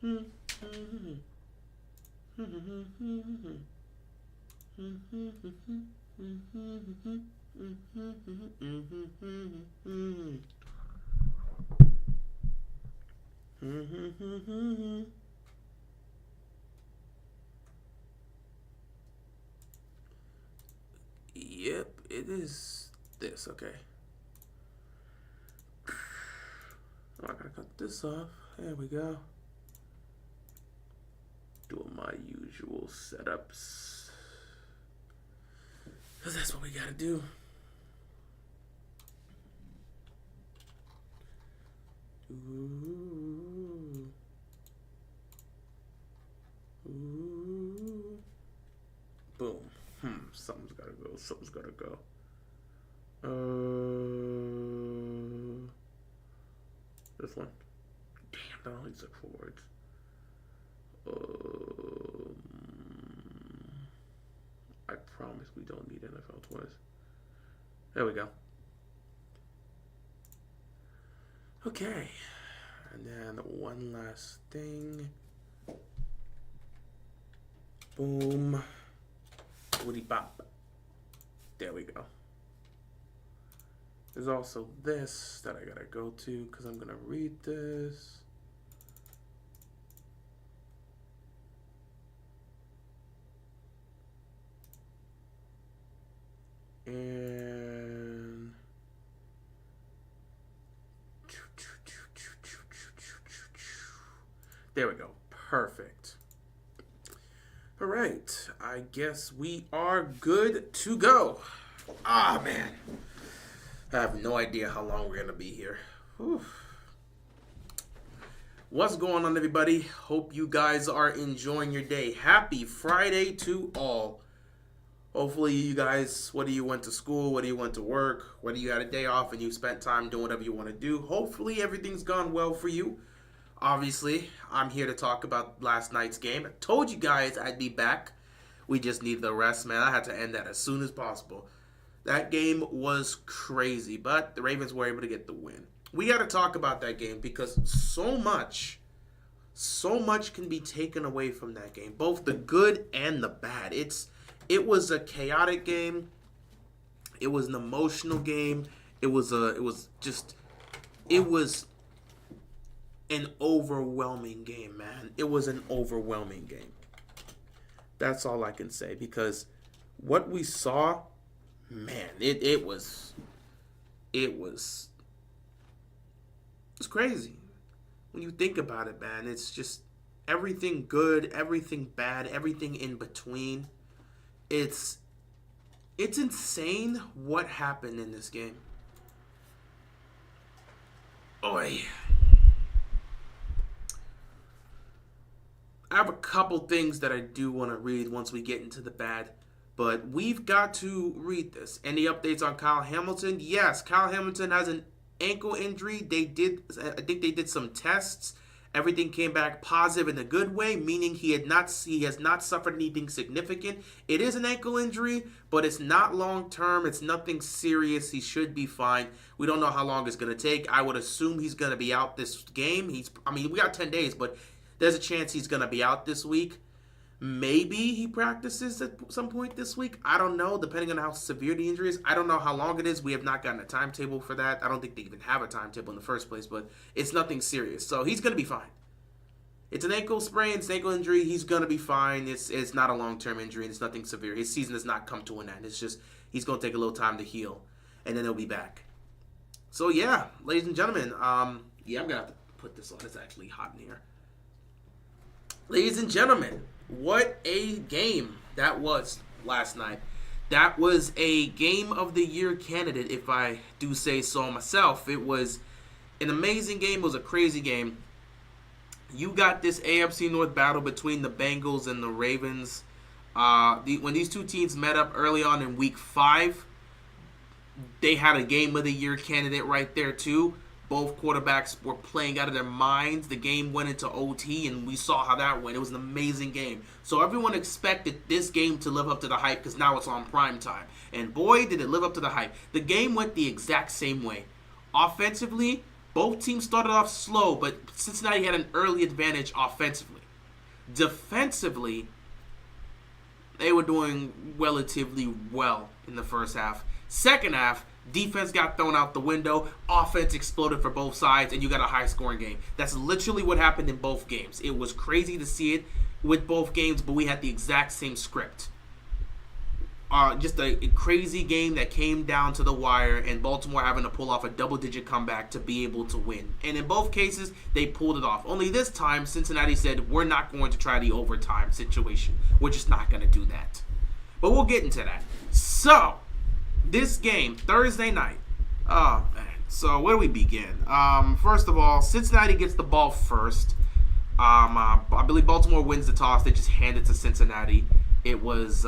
Yep, it is this. Okay. Oh, I gotta cut this off. There we go. Doing my usual setups. Because that's what we gotta do. Ooh. Ooh. Boom. Something's gotta go. Something's gotta go. This one. Damn, that only took 4 words. I promise we don't need NFL twice. There we go. Okay. And then one last thing. Boom. Woody bop. There we go. There's also this that I gotta go to because I'm gonna read this. And there we go. Perfect. All right. I guess we are good to go. Ah, man. I have no idea how long we're going to be here. Whew. What's going on, everybody? Hope you guys are enjoying your day. Happy Friday to all. Hopefully, you guys, whether you went to school, whether you went to work, whether you had a day off and you spent time doing whatever you want to do, hopefully everything's gone well for you. Obviously, I'm here to talk about last night's game. I told you guys I'd be back. We just need the rest, man. I had to end that as soon as possible. That game was crazy, but the Ravens were able to get the win. We got to talk about that game because so much can be taken away from that game, both the good and the bad. It was a chaotic game. It was an emotional game. It was an overwhelming game, man. It was an overwhelming game. That's all I can say because what we saw, man, it was crazy. When you think about it, man, it's just everything good, everything bad, everything in between. It's insane what happened in this game. Oi. I have a couple things that I do want to read once we get into the bad, but we've got to read this. Any updates on Kyle Hamilton? Yes, Kyle Hamilton has an ankle injury. I think they did some tests. Everything came back positive in a good way, meaning he has not suffered anything significant. It is an ankle injury, but it's not long term. It's nothing serious. He should be fine. We don't know how long it's going to take. I would assume he's going to be out this game. We got 10 days, but there's a chance he's going to be out this week. Maybe he practices at some point this week. I don't know, depending on how severe the injury is. I don't know how long it is. We have not gotten a timetable for that. I don't think they even have a timetable in the first place, but it's nothing serious. So he's going to be fine. It's an ankle sprain. It's an ankle injury. He's going to be fine. It's not a long-term injury, and it's nothing severe. His season has not come to an end. It's just he's going to take a little time to heal, and then he'll be back. So, yeah, ladies and gentlemen, I'm going to have to put this on. It's actually hot in here. Ladies and gentlemen, what a game that was last night. That was a game of the year candidate, if I do say so myself. It was an amazing game. It was a crazy game. You got this AFC North battle between the Bengals and the Ravens. When these two teams met up early on in Week 5, they had a game of the year candidate right there too. Both quarterbacks were playing out of their minds. The game went into OT, and we saw how that went. It was an amazing game. So everyone expected this game to live up to the hype because now it's on prime time. And boy, did it live up to the hype. The game went the exact same way. Offensively, Both teams started off slow, but Cincinnati had an early advantage offensively. Defensively, they were doing relatively well in the first half. Second half, defense got thrown out the window, offense exploded for both sides, and you got a high-scoring game. That's literally what happened in both games. It was crazy to see it with both games, but we had the exact same script. Just a crazy game that came down to the wire, and Baltimore having to pull off a double-digit comeback to be able to win. And in both cases, they pulled it off. Only this time, Cincinnati said, we're not going to try the overtime situation. We're just not going to do that. But we'll get into that. So, this game, Thursday night. Oh, man. So, where do we begin? First of all, Cincinnati gets the ball first. I believe Baltimore wins the toss. They just hand it to Cincinnati. It was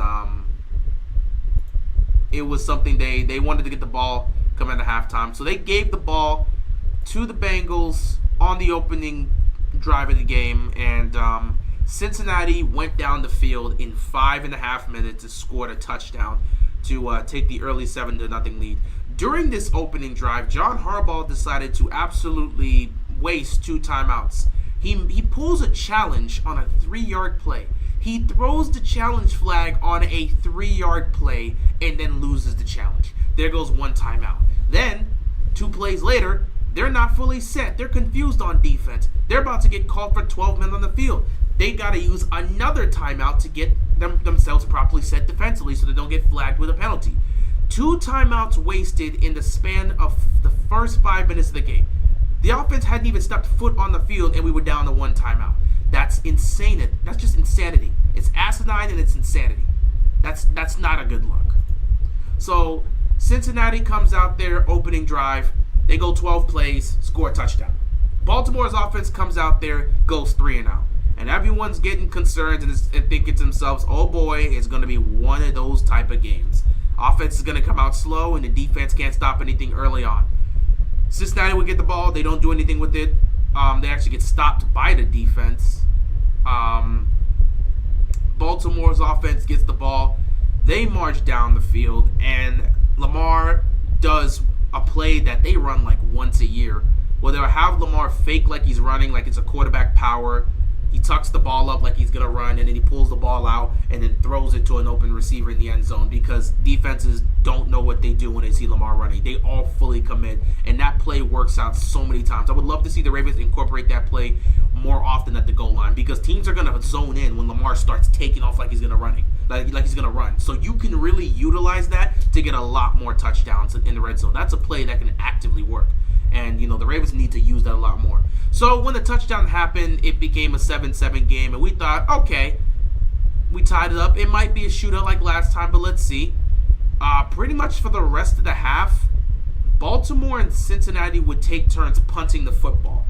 something they wanted to get the ball coming into halftime. So they gave the ball to the Bengals on the opening drive of the game. And Cincinnati went down the field in 5.5 minutes and scored a touchdown to take the early 7-0 lead. During this opening drive, John Harbaugh decided to absolutely waste 2 timeouts. He pulls a challenge on a 3-yard play. He throws the challenge flag on a 3-yard play and then loses the challenge. There goes 1 timeout. Then, 2 plays later, they're not fully set. They're confused on defense. They're about to get called for 12 men on the field. They got to use another timeout to get themselves properly set defensively so they don't get flagged with a penalty. 2 timeouts wasted in the span of the first 5 minutes of the game. The offense hadn't even stepped foot on the field and we were down to 1 timeout. That's insane. That's just insanity. It's asinine and it's insanity. That's not a good look. So Cincinnati comes out there, opening drive. They go 12 plays, score a touchdown. Baltimore's offense comes out there, goes 3-0. And everyone's getting concerned and thinking to themselves, oh boy, it's going to be one of those type of games. Offense is going to come out slow and the defense can't stop anything early on. Cincinnati would get the ball. They don't do anything with it. They actually get stopped by the defense. Baltimore's offense gets the ball. They march down the field, and Lamar does a play that they run like once a year, where they'll have Lamar fake like he's running, like it's a quarterback power. He tucks the ball up like he's going to run, and then he pulls the ball out and then throws it to an open receiver in the end zone because defenses don't know what they do when they see Lamar running. They all fully commit, and that play works out so many times. I would love to see the Ravens incorporate that play more often at the goal line because teams are going to zone in when Lamar starts taking off like he's going to running, like he's going to run. So you can really utilize that to get a lot more touchdowns in the red zone. That's a play that can actively work. And, the Ravens need to use that a lot more. So when the touchdown happened, it became a 7-7 game. And we thought, okay, we tied it up. It might be a shootout like last time, but let's see. Pretty much for the rest of the half, Baltimore and Cincinnati would take turns punting the football.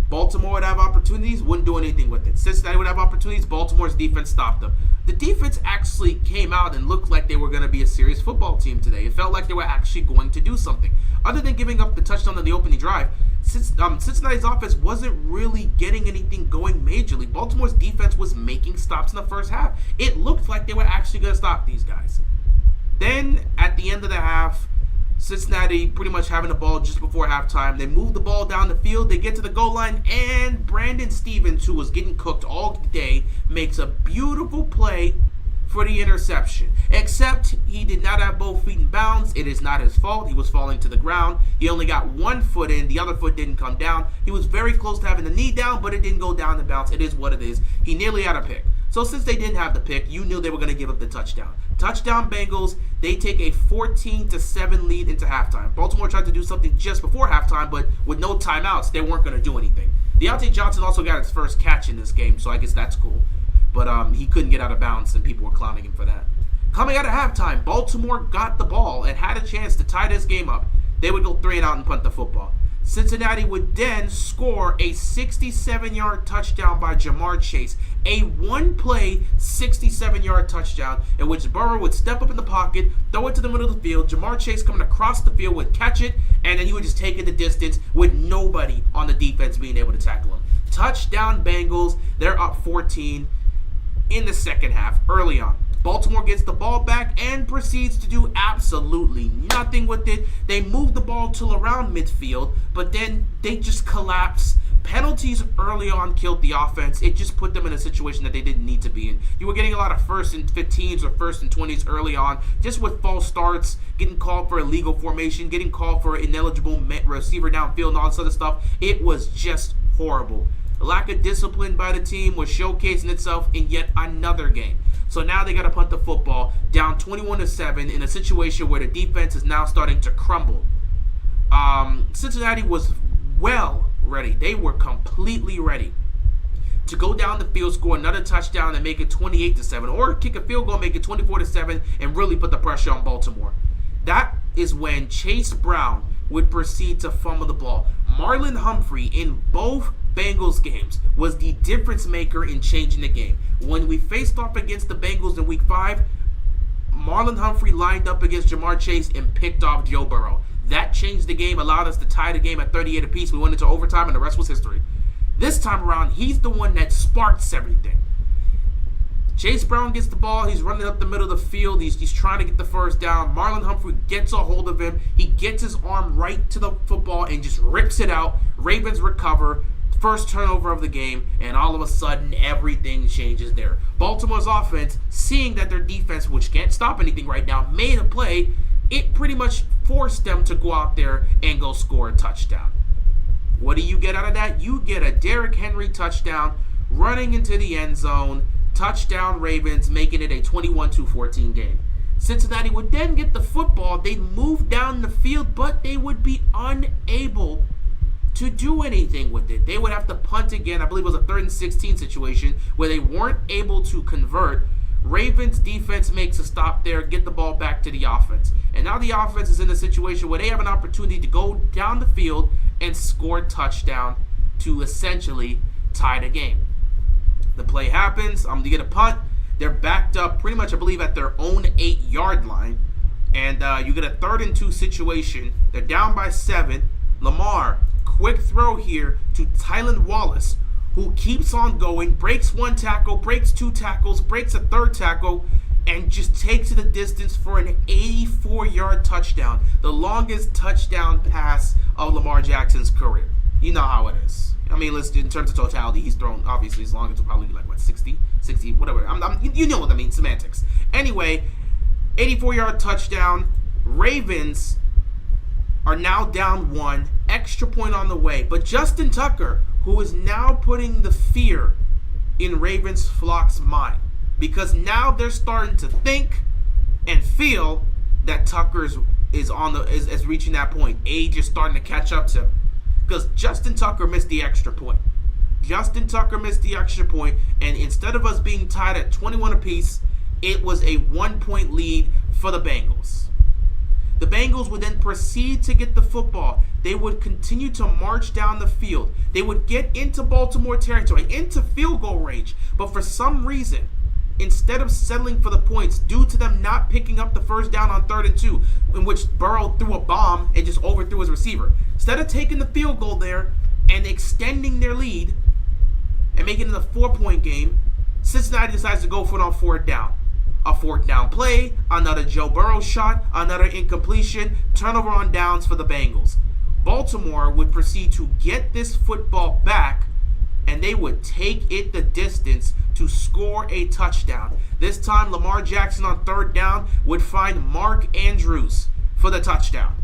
Baltimore would have opportunities, wouldn't do anything with it. Cincinnati would have opportunities, Baltimore's defense stopped them. The defense actually came out and looked like they were going to be a serious football team today. It felt like they were actually going to do something. Other than giving up the touchdown on the opening drive, Cincinnati's offense wasn't really getting anything going majorly. Baltimore's defense was making stops in the first half. It looked like they were actually going to stop these guys. Then, at the end of the half, Cincinnati pretty much having the ball just before halftime. They move the ball down the field. They get to the goal line, and Brandon Stevens, who was getting cooked all day, makes a beautiful play for the interception. Except he did not have both feet in bounds. It is not his fault. He was falling to the ground. He only got 1 foot in. The other foot didn't come down. He was very close to having the knee down, but it didn't go down in bounds. It is what it is. He nearly had a pick. So since they didn't have the pick, you knew they were going to give up the touchdown. Touchdown Bengals, they take a 14-7 lead into halftime. Baltimore tried to do something just before halftime, but with no timeouts, they weren't going to do anything. Deontay Johnson also got his first catch in this game, so I guess that's cool. But he couldn't get out of bounds, and people were clowning him for that. Coming out of halftime, Baltimore got the ball and had a chance to tie this game up. They would go 3-and-out and punt the football. Cincinnati would then score a 67-yard touchdown by Jamar Chase. A one-play, 67-yard touchdown in which Burrow would step up in the pocket, throw it to the middle of the field. Jamar Chase coming across the field would catch it, and then he would just take it the distance with nobody on the defense being able to tackle him. Touchdown Bengals. They're up 14 in the second half, early on. Baltimore gets the ball back and proceeds to do absolutely nothing with it. They move the ball till around midfield, but then they just collapse. Penalties early on killed the offense. It just put them in a situation that they didn't need to be in. You were getting a lot of first and 15s or first and 20s early on, just with false starts, getting called for illegal formation, getting called for ineligible receiver downfield and all this other stuff. It was just horrible. The lack of discipline by the team was showcasing itself in yet another game. So now they got to punt the football down 21-7 in a situation where the defense is now starting to crumble. Cincinnati was well ready. They were completely ready to go down the field, score another touchdown, and make it 28-7, or kick a field goal, make it 24-7, and really put the pressure on Baltimore. That is when Chase Brown would proceed to fumble the ball. Marlon Humphrey in both Bengals games was the difference maker in changing the game. When we faced off against the Bengals in Week 5, Marlon Humphrey lined up against Jamar Chase and picked off Joe Burrow. That changed the game, allowed us to tie the game at 38 apiece. We went into overtime, and the rest was history. This time around, he's the one that sparks everything. Chase Brown gets the ball. He's running up the middle of the field. He's trying to get the first down. Marlon Humphrey gets a hold of him. He gets his arm right to the football and just rips it out. Ravens recover. First turnover of the game, and all of a sudden, everything changes there. Baltimore's offense, seeing that their defense, which can't stop anything right now, made a play, it pretty much forced them to go out there and go score a touchdown. What do you get out of that? You get a Derrick Henry touchdown, running into the end zone, touchdown Ravens, making it a 21-14 game. Cincinnati would then get the football. They'd move down the field, but they would be unable to do anything with it. They would have to punt again. I believe it was a 3rd and 16 situation where they weren't able to convert. Ravens defense makes a stop there, get the ball back to the offense. And now the offense is in a situation where they have an opportunity to go down the field and score a touchdown to essentially tie the game. The play happens. They get a punt. They're backed up pretty much, I believe, at their own 8-yard line. And you get a 3rd and 2 situation. They're down by 7. Lamar, quick throw here to Tylan Wallace, who keeps on going, breaks 1 tackle, breaks 2 tackles, breaks a 3rd tackle, and just takes it the distance for an 84-yard touchdown. The longest touchdown pass of Lamar Jackson's career. You know how it is. I mean, in terms of totality, he's thrown, obviously, as long as probably like, 60, whatever. You know what I mean, semantics. Anyway, 84-yard touchdown. Ravens are now down 1, extra point on the way. But Justin Tucker, who is now putting the fear in Ravens flock's mind, because now they're starting to think and feel that Tucker is reaching that point. Age is starting to catch up to him, because Justin Tucker missed the extra point. And instead of us being tied at 21 apiece, it was a 1-point lead for the Bengals. The Bengals would then proceed to get the football. They would continue to march down the field. They would get into Baltimore territory, into field goal range. But for some reason, instead of settling for the points due to them not picking up the first down on 3rd and 2, in which Burrow threw a bomb and just overthrew his receiver, instead of taking the field goal there and extending their lead and making it a 4-point game, Cincinnati decides to go for it on 4th down. A 4th down play, another Joe Burrow shot, another incompletion, turnover on downs for the Bengals. Baltimore would proceed to get this football back, and they would take it the distance to score a touchdown. This time, Lamar Jackson on 3rd down would find Mark Andrews for the touchdown.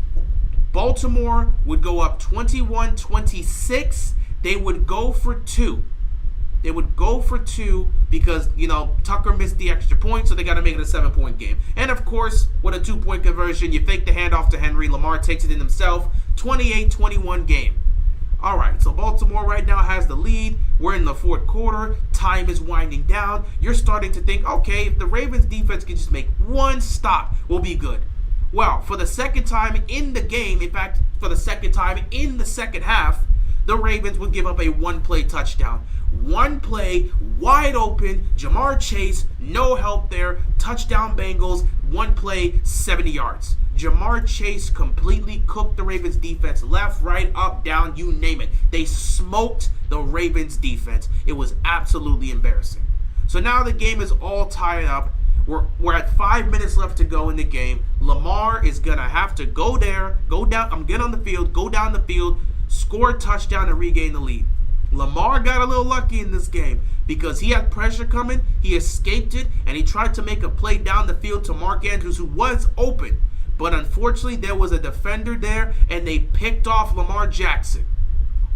Baltimore would go up 21-26. They would go for 2. Because, Tucker missed the extra point, so they got to make it a 7-point game. And, of course, with a 2-point conversion, you fake the handoff to Henry. Lamar takes it in himself. 28-21 game. All right, so Baltimore right now has the lead. We're in the 4th quarter. Time is winding down. You're starting to think, okay, if the Ravens defense can just make 1 stop, we'll be good. Well, for the second time in the game, in fact, for the second time in the second half, the Ravens would give up a 1-play touchdown. 1 play, wide open, Jamar Chase, no help there, touchdown Bengals, 1 play, 70 yards. Jamar Chase completely cooked the Ravens defense, left, right, up, down, you name it. They smoked the Ravens defense. It was absolutely embarrassing. So now the game is all tied up. We're at 5 minutes left to go in the game. Lamar is going to have to go down, get on the field, go down the field, score a touchdown, and regain the lead. Lamar got a little lucky in this game because he had pressure coming, he escaped it, and he tried to make a play down the field to Mark Andrews, who was open. But unfortunately, there was a defender there, and they picked off Lamar Jackson.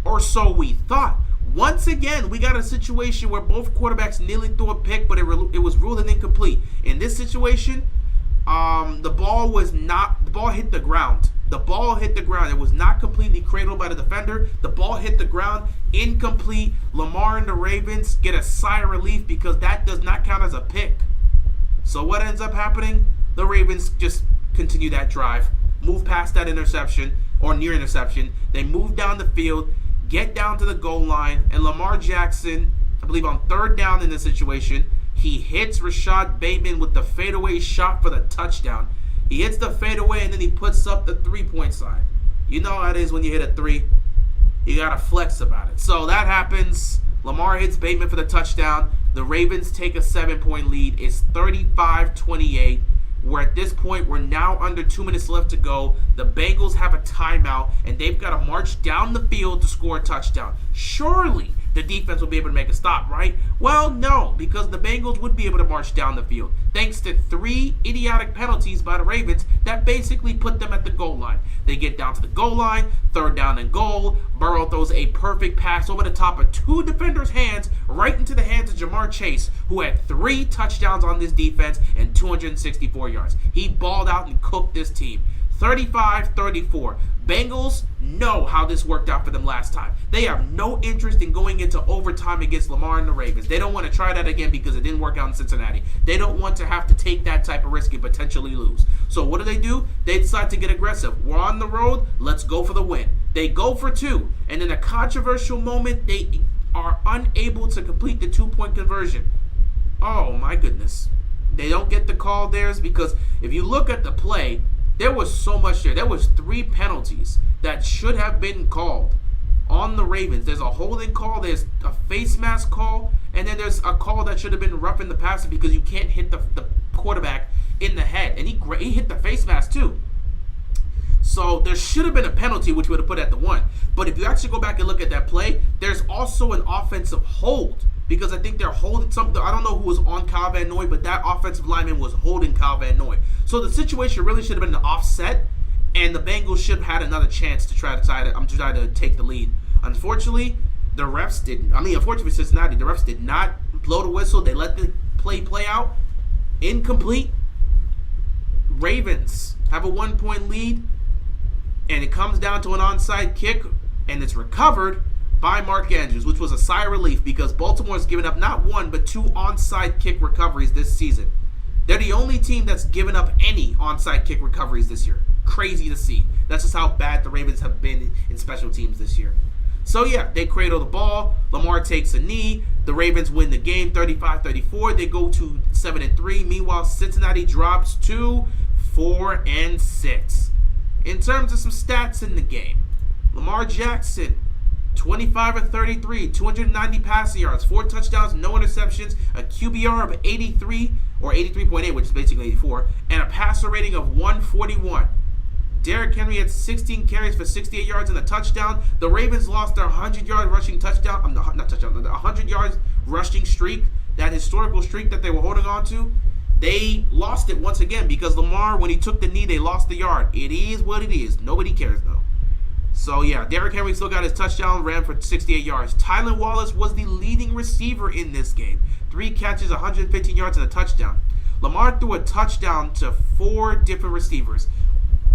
Or so we thought. Once again, we got a situation where both quarterbacks nearly threw a pick, but it was ruled an incomplete. In this situation, the ball hit the ground. The ball hit the ground. It was not completely cradled by the defender. The ball hit the ground, incomplete. Lamar and the Ravens get a sigh of relief because that does not count as a pick. So what ends up happening? The Ravens just continue that drive, move past that interception or near interception. They move down the field, get down to the goal line, and Lamar Jackson, I believe on third down in this situation, he hits Rashad Bateman with the fadeaway shot for the touchdown. He hits the fadeaway and then he puts up the 3-point sign. You know how it is when you hit a 3. You got to flex about it. So that happens. Lamar hits Bateman for the touchdown. The Ravens take a 7-point lead. It's 35-28. At this point, we're now under 2 minutes left to go. The Bengals have a timeout, and they've got to march down the field to score a touchdown. Surely the defense will be able to make a stop, right? Well, no, because the Bengals would be able to march down the field, thanks to 3 idiotic penalties by the Ravens that basically put them at the goal line. They get down to the goal line, third down and goal. Burrow throws a perfect pass over the top of 2 defenders' hands, right into the hands of Jamar Chase, who had 3 touchdowns on this defense and 264 yards. He balled out and cooked this team. 35-34. Bengals know how this worked out for them last time. They have no interest in going into overtime against Lamar and the Ravens. They don't want to try that again because it didn't work out in Cincinnati. They don't want to have to take that type of risk and potentially lose. So what do? They decide to get aggressive. We're on the road. Let's go for the win. They go for 2. And in a controversial moment, they are unable to complete the 2-point conversion. Oh, my goodness. They don't get the call there because if you look at the play, there was so much there. There was 3 penalties that should have been called on the Ravens. There's a holding call, there's a face mask call, and then there's a call that should have been roughing the passer because you can't hit the quarterback in the head. And he hit the face mask too. So there should have been a penalty which would have put at the 1. But if you actually go back and look at that play, there's also an offensive hold. Because I think they're holding something. I don't know who was on Kyle Van Noy, but that offensive lineman was holding Kyle Van Noy. So the situation really should have been an offset, and the Bengals should have had another chance to try to take the lead. Unfortunately, the refs didn't. Unfortunately for Cincinnati, the refs did not blow the whistle. They let the play out. Incomplete. Ravens have a 1-point lead, and it comes down to an onside kick, and it's recovered by Mark Andrews, which was a sigh of relief because Baltimore's given up not 1 but 2 onside kick recoveries this season. They're the only team that's given up any onside kick recoveries this year. Crazy to see. That's just how bad the Ravens have been in special teams this year. So yeah, they cradle the ball. Lamar takes a knee. The Ravens win the game 35-34. They go to 7-3. Meanwhile, Cincinnati drops to 4-6. In terms of some stats in the game, Lamar Jackson, 25 of 33, 290 passing yards, 4 touchdowns, no interceptions, a QBR of 83 or 83.8, which is basically 84, and a passer rating of 141. Derrick Henry had 16 carries for 68 yards and a touchdown. The Ravens lost their 100-yard rushing touchdown, not touchdown, the 100-yard rushing streak, that historical streak that they were holding on to. They lost it once again because Lamar, when he took the knee, they lost the yard. It is what it is. Nobody cares, though. So, yeah, Derrick Henry still got his touchdown, ran for 68 yards. Tylan Wallace was the leading receiver in this game. 3 catches, 115 yards, and a touchdown. Lamar threw a touchdown to 4 different receivers.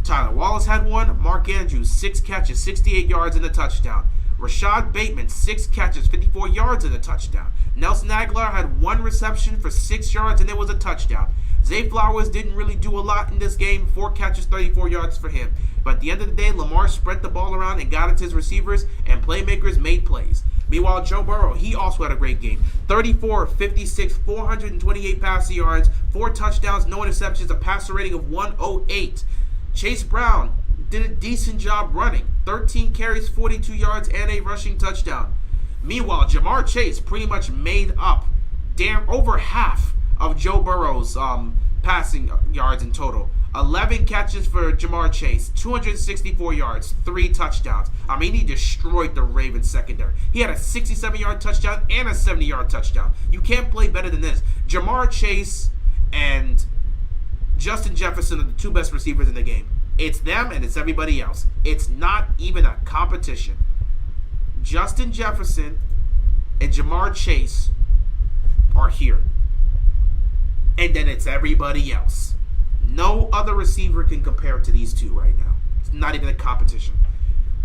Tylan Wallace had 1. Mark Andrews, 6 catches, 68 yards, and a touchdown. Rashad Bateman, 6 catches, 54 yards, and a touchdown. Nelson Aguilar had 1 reception for 6 yards, and there was a touchdown. Zay Flowers didn't really do a lot in this game. 4 catches, 34 yards for him. But at the end of the day, Lamar spread the ball around and got it to his receivers, and playmakers made plays. Meanwhile, Joe Burrow, he also had a great game. 34 of 56, 428 passing yards, 4 touchdowns, no interceptions, a passer rating of 108. Chase Brown did a decent job running. 13 carries, 42 yards, and a rushing touchdown. Meanwhile, Jamar Chase pretty much made up over half of Joe Burrow's passing yards in total. 11 catches for Jamar Chase, 264 yards, 3 touchdowns. I mean, he destroyed the Ravens secondary. He had a 67-yard touchdown and a 70-yard touchdown. You can't play better than this. Jamar Chase and Justin Jefferson are the 2 best receivers in the game. It's them and it's everybody else. It's not even a competition. Justin Jefferson and Jamar Chase are here. And then it's everybody else. No other receiver can compare to these two right now. It's not even a competition.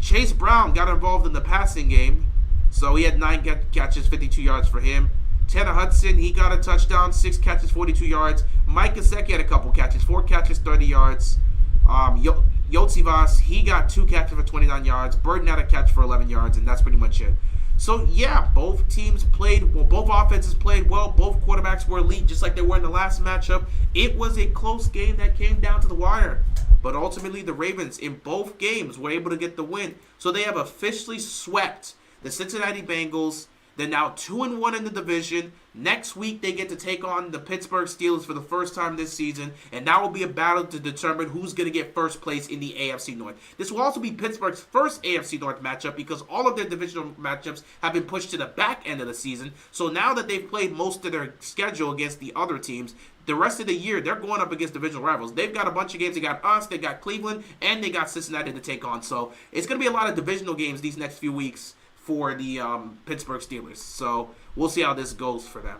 Chase Brown got involved in the passing game, so he had 9 catches, 52 yards for him. Tanner Hudson, he got a touchdown, 6 catches, 42 yards. Mike Gesicki had a couple catches, 4 catches, 30 yards. Yotsivas, he got 2 catches for 29 yards. Burden had a catch for 11 yards, and that's pretty much it. So, yeah, both teams played well. Both offenses played well. Both quarterbacks were elite, just like they were in the last matchup. It was a close game that came down to the wire. But ultimately, the Ravens, in both games, were able to get the win. So they have officially swept the Cincinnati Bengals. They're now 2-1 in the division. Next week, they get to take on the Pittsburgh Steelers for the first time this season, and that will be a battle to determine who's going to get first place in the AFC North. This will also be Pittsburgh's first AFC North matchup because all of their divisional matchups have been pushed to the back end of the season. So now that they've played most of their schedule against the other teams, the rest of the year, they're going up against divisional rivals. They've got a bunch of games. They got us, they got Cleveland, and they got Cincinnati to take on. So it's going to be a lot of divisional games these next few weeks for the Pittsburgh Steelers. So we'll see how this goes for them.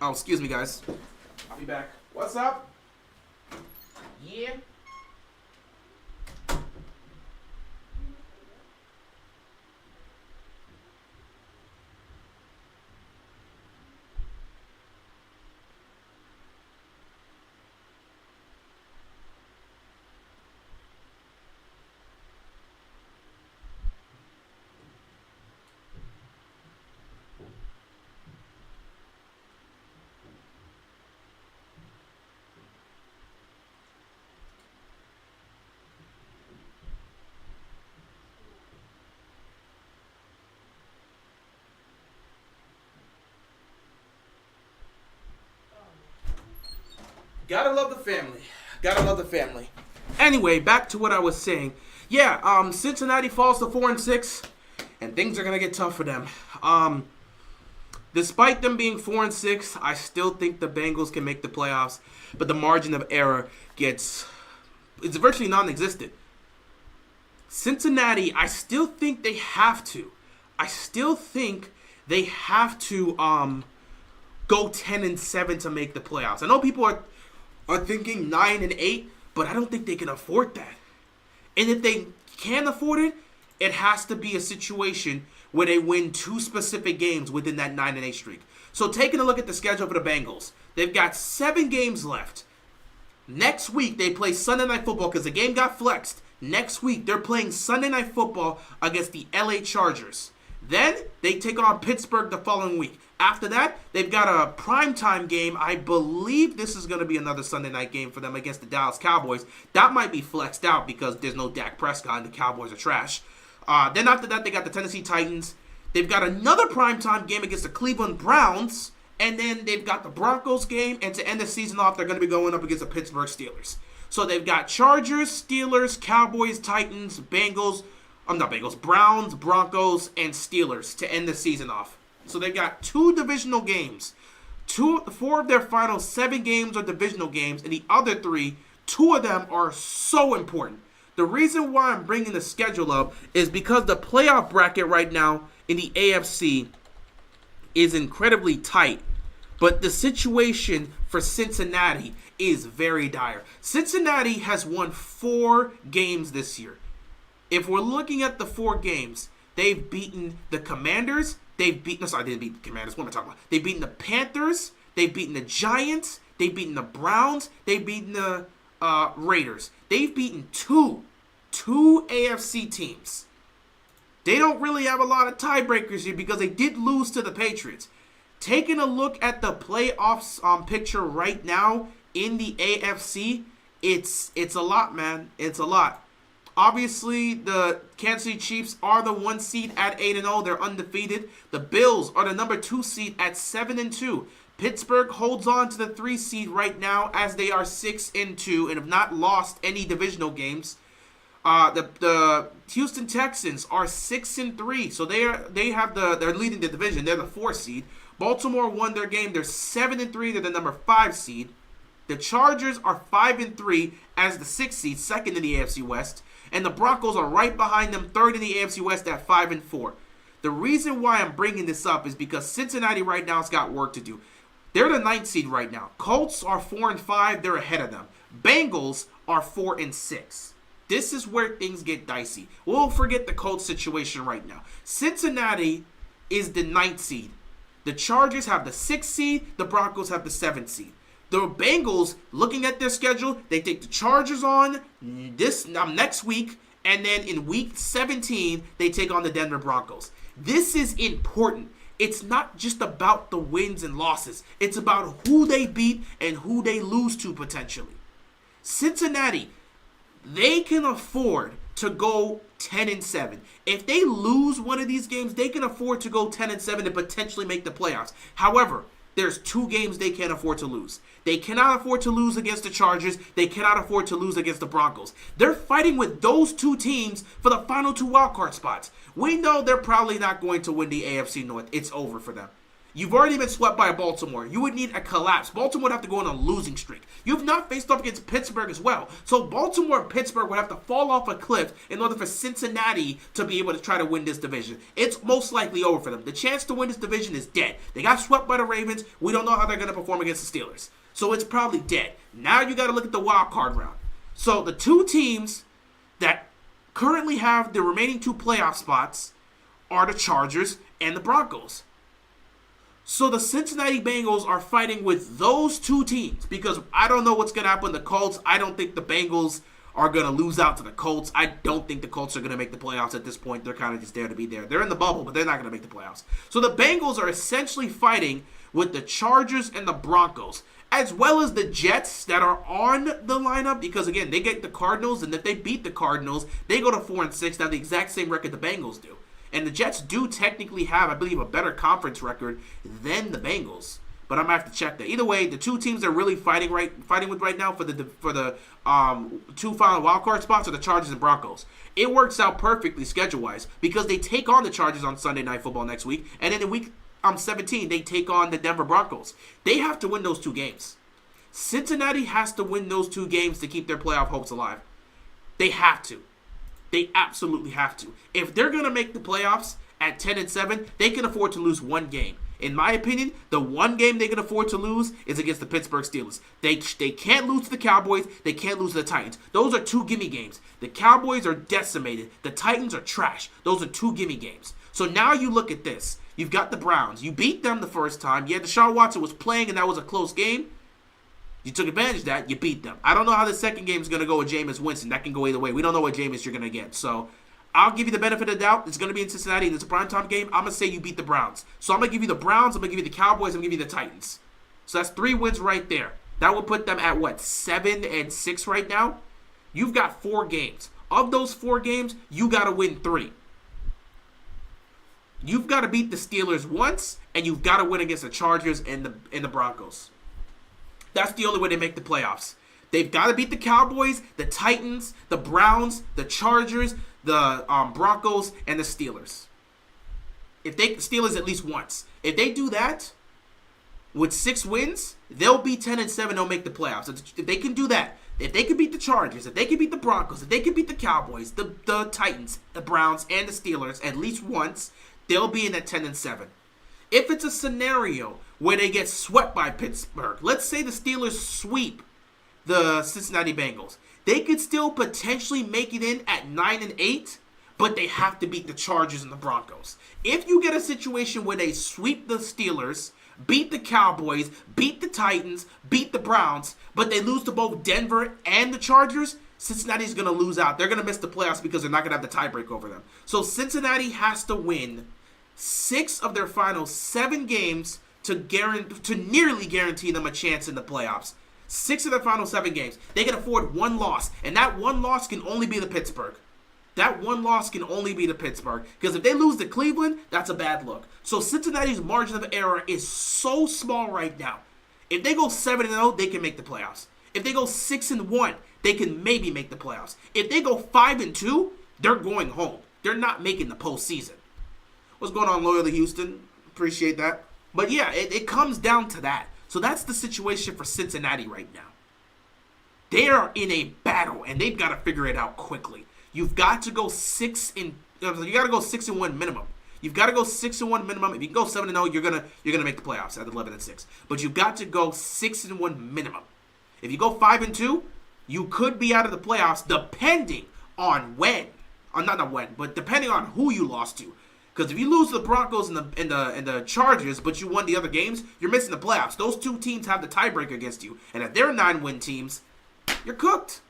Oh, excuse me, guys. I'll be back. What's up? Yeah. Gotta love the family. Gotta love the family. Anyway, back to what I was saying. Yeah, Cincinnati falls to 4-6, and things are gonna get tough for them. Despite them being 4-6, I still think the Bengals can make the playoffs, but the margin of error it's virtually non-existent. Cincinnati, I still think they have to. Go 10-7 to make the playoffs. I know people are thinking 9-8, but I don't think they can afford that. And if they can afford it, it has to be a situation where they win 2 specific games within that 9-8 streak. So taking a look at the schedule for the Bengals, they've got 7 games left. Next week, they play Sunday Night Football because the game got flexed. Next week, they're playing Sunday Night Football against the LA Chargers. Then, they take on Pittsburgh the following week. After that, they've got a primetime game. I believe this is going to be another Sunday night game for them against the Dallas Cowboys. That might be flexed out because there's no Dak Prescott and the Cowboys are trash. Then after that, they got the Tennessee Titans. They've got another primetime game against the Cleveland Browns. And then they've got the Broncos game. And to end the season off, they're going to be going up against the Pittsburgh Steelers. So they've got Chargers, Steelers, Cowboys, Titans, Browns, Broncos, and Steelers to end the season off. So they've got 2 divisional games. 4 of their final 7 games are divisional games, and the other 3, 2 of them are so important. The reason why I'm bringing the schedule up is because the playoff bracket right now in the AFC is incredibly tight. But the situation for Cincinnati is very dire. Cincinnati has won 4 games this year. If we're looking at the 4 games, they've beaten the Commanders. They didn't beat the Commanders. What am I talking about? They've beaten the Panthers. They've beaten the Giants. They've beaten the Browns. They've beaten the Raiders. They've beaten two AFC teams. They don't really have a lot of tiebreakers here because they did lose to the Patriots. Taking a look at the playoffs picture right now in the AFC, it's a lot, man. It's a lot. Obviously, the Kansas City Chiefs are the 1 seed at 8-0. They're undefeated. The Bills are the number 2 seed at 7-2. Pittsburgh holds on to the 3 seed right now as they are 6-2 and have not lost any divisional games. The Houston Texans are 6-3, so they're leading the division. They're the 4 seed. Baltimore won their game. They're 7-3. They're the number 5 seed. The Chargers are 5-3 as the 6th seed, second in the AFC West. And the Broncos are right behind them, third in the AFC West at 5-4. The reason why I'm bringing this up is because Cincinnati right now has got work to do. They're the 9th seed right now. Colts are 4-5. They're ahead of them. Bengals are 4-6. This is where things get dicey. We'll forget the Colts situation right now. Cincinnati is the 9th seed. The Chargers have the 6th seed. The Broncos have the 7th seed. The Bengals, looking at their schedule, they take the Chargers on next week, and then in week 17, they take on the Denver Broncos. This is important. It's not just about the wins and losses. It's about who they beat and who they lose to potentially. Cincinnati, they can afford to go 10-7. If they lose one of these games, they can afford to go 10-7 and potentially make the playoffs. However, there's 2 games they can't afford to lose. They cannot afford to lose against the Chargers. They cannot afford to lose against the Broncos. They're fighting with those 2 teams for the final 2 wildcard spots. We know they're probably not going to win the AFC North. It's over for them. You've already been swept by Baltimore. You would need a collapse. Baltimore would have to go on a losing streak. You've not faced off against Pittsburgh as well. So Baltimore and Pittsburgh would have to fall off a cliff in order for Cincinnati to be able to try to win this division. It's most likely over for them. The chance to win this division is dead. They got swept by the Ravens. We don't know how they're going to perform against the Steelers. So it's probably dead. Now you got to look at the wild card round. So the 2 teams that currently have the remaining 2 playoff spots are the Chargers and the Broncos. So the Cincinnati Bengals are fighting with those 2 teams because I don't know what's going to happen with the Colts. I don't think the Bengals are going to lose out to the Colts. I don't think the Colts are going to make the playoffs at this point. They're kind of just there to be there. They're in the bubble, but they're not going to make the playoffs. So the Bengals are essentially fighting with the Chargers and the Broncos, as well as the Jets that are on the lineup because, again, they get the Cardinals, and if they beat the Cardinals, they go to 4-6. They have the exact same record the Bengals do. And the Jets do technically have, I believe, a better conference record than the Bengals. But I'm going to have to check that. Either way, the 2 teams they're really fighting with right now for the 2 final wildcard spots are the Chargers and Broncos. It works out perfectly schedule-wise because they take on the Chargers on Sunday Night Football next week. And then in week 17, they take on the Denver Broncos. They have to win those 2 games. Cincinnati has to win those 2 games to keep their playoff hopes alive. They have to. They absolutely have to. If they're going to make the playoffs at 10-7, they can afford to lose 1 game. In my opinion, the 1 game they can afford to lose is against the Pittsburgh Steelers. They can't lose to the Cowboys. They can't lose to the Titans. Those are 2 gimme games. The Cowboys are decimated. The Titans are trash. Those are 2 gimme games. So now you look at this. You've got the Browns. You beat them the first time. Yeah, Deshaun Watson was playing and that was a close game. You took advantage of that. You beat them. I don't know how the second game is going to go with Jameis Winston. That can go either way. We don't know what Jameis you're going to get. So I'll give you the benefit of the doubt. It's going to be in Cincinnati and it's a primetime game. I'm going to say you beat the Browns. So I'm going to give you the Browns. I'm going to give you the Cowboys. I'm going to give you the Titans. So that's 3 wins right there. That would put them at, 7-6 right now? You've got 4 games. Of those 4 games, you got to win 3. You've got to beat the Steelers once, and you've got to win against the Chargers and the Broncos. That's the only way they make the playoffs. They've got to beat the Cowboys, the Titans, the Browns, the Chargers, the Broncos, and the Steelers. Steelers at least once. If they do that with 6 wins, they'll be 10-7. They'll make the playoffs. If they can do that, if they can beat the Chargers, if they can beat the Broncos, if they can beat the Cowboys, the Titans, the Browns, and the Steelers at least once, they'll be in that 10-7. If it's a scenario where they get swept by Pittsburgh, let's say the Steelers sweep the Cincinnati Bengals, they could still potentially make it in at 9-8, but they have to beat the Chargers and the Broncos. If you get a situation where they sweep the Steelers, beat the Cowboys, beat the Titans, beat the Browns, but they lose to both Denver and the Chargers, Cincinnati's going to lose out. They're going to miss the playoffs because they're not going to have the tiebreak over them. So Cincinnati has to win 6 of their final 7 games to nearly guarantee them a chance in the playoffs. 6 of their final 7 games. They can afford 1 loss, and that 1 loss can only be the Pittsburgh. That 1 loss can only be to Pittsburgh. Because if they lose to Cleveland, that's a bad look. So Cincinnati's margin of error is so small right now. If they go 7-0, they can make the playoffs. If they go 6-1, they can maybe make the playoffs. If they go 5-2, they're going home. They're not making the postseason. What's going on, Loyal to Houston? Appreciate that. But yeah, it comes down to that. So that's the situation for Cincinnati right now. They are in a battle, and they've got to figure it out quickly. You've got to go 6-1 minimum. You've got to go 6-1 minimum. If you can go 7-0, you're gonna make the playoffs at 11-6. But you've got to go 6-1 minimum. If you go 5-2, you could be out of the playoffs depending on when. Not when, but depending on who you lost to. Because if you lose to the Broncos and the Chargers, but you won the other games, you're missing the playoffs. Those 2 teams have the tiebreaker against you. And if they're 9-win teams, you're cooked.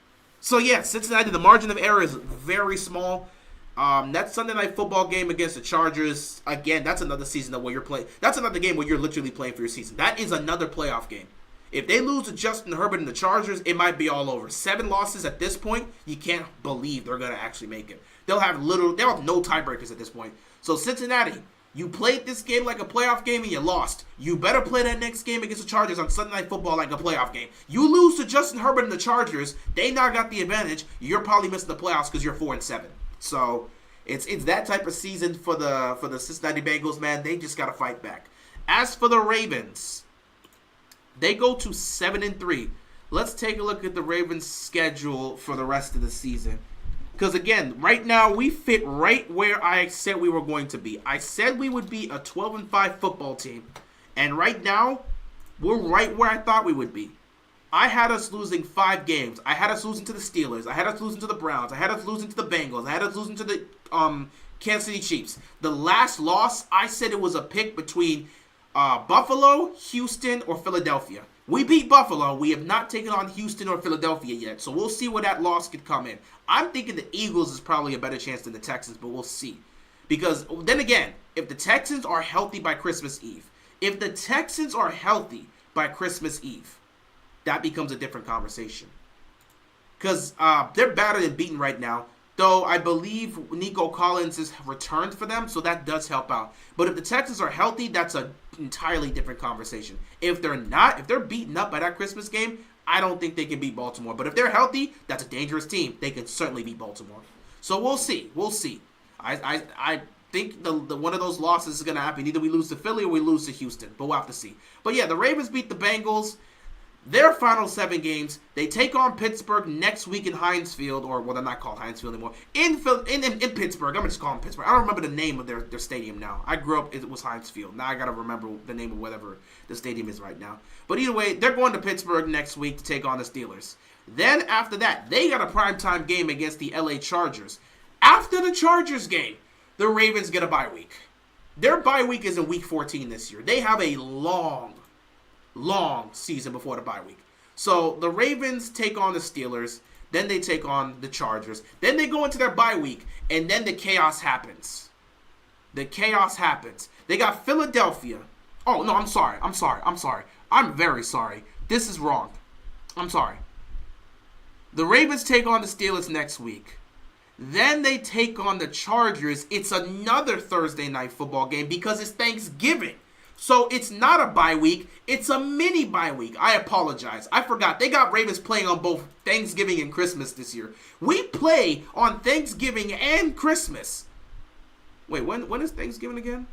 So yeah, Cincinnati, the margin of error is very small. That Sunday Night Football game against the Chargers, again, that's another season where you're playing. That's another game where you're literally playing for your season. That is another playoff game. If they lose to Justin Herbert and the Chargers, it might be all over. 7 losses at this point, you can't believe they're gonna actually make it. They'll have no tiebreakers at this point. So Cincinnati, you played this game like a playoff game and you lost. You better play that next game against the Chargers on Sunday Night Football like a playoff game. You lose to Justin Herbert and the Chargers, they now got the advantage. You're probably missing the playoffs because you're 4-7. So it's that type of season for the Cincinnati Bengals, man. They just gotta fight back. As for the Ravens, they go to 7-3. Let's take a look at the Ravens' schedule for the rest of the season. Because, again, right now, we fit right where I said we were going to be. I said we would be a 12-5 football team. And right now, we're right where I thought we would be. I had us losing 5 games. I had us losing to the Steelers. I had us losing to the Browns. I had us losing to the Bengals. I had us losing to the Kansas City Chiefs. The last loss, I said it was a pick between Buffalo, Houston, or Philadelphia. We beat Buffalo. We have not taken on Houston or Philadelphia yet, so we'll see where that loss could come in. I'm thinking the Eagles is probably a better chance than the Texans, but we'll see. Because, then again, if the Texans are healthy by Christmas Eve, that becomes a different conversation. Because they're battered and beaten right now. Though I believe Nico Collins has returned for them, so that does help out. But if the Texans are healthy, that's an entirely different conversation. If they're not, if they're beaten up by that Christmas game, I don't think they can beat Baltimore. But if they're healthy, that's a dangerous team. They can certainly beat Baltimore. So we'll see. We'll see. I think the one of those losses is going to happen. Either we lose to Philly or we lose to Houston. But we'll have to see. But yeah, the Ravens beat the Bengals. Their final 7 games, they take on Pittsburgh next week in Heinz Field, or, well, they're not called Heinz Field anymore, in Pittsburgh. I'm going to just call them Pittsburgh. I don't remember the name of their stadium now. I grew up, it was Heinz Field. Now I got to remember the name of whatever the stadium is right now. But either way, they're going to Pittsburgh next week to take on the Steelers. Then after that, they got a primetime game against the LA Chargers. After the Chargers game, the Ravens get a bye week. Their bye week is in week 14 this year. They have a long season before the bye week. So the Ravens take on the Steelers, then they take on the Chargers, then they go into their bye week, and then the chaos happens. They got Philadelphia. Oh, no, I'm sorry. I'm very sorry. This is wrong. I'm sorry. The Ravens take on the Steelers next week. Then they take on the Chargers. It's another Thursday night football game because it's Thanksgiving. So it's not a bye week. It's a mini bye week. I apologize. I forgot. They got Ravens playing on both Thanksgiving and Christmas this year. We play on Thanksgiving and Christmas. Wait, when is Thanksgiving again?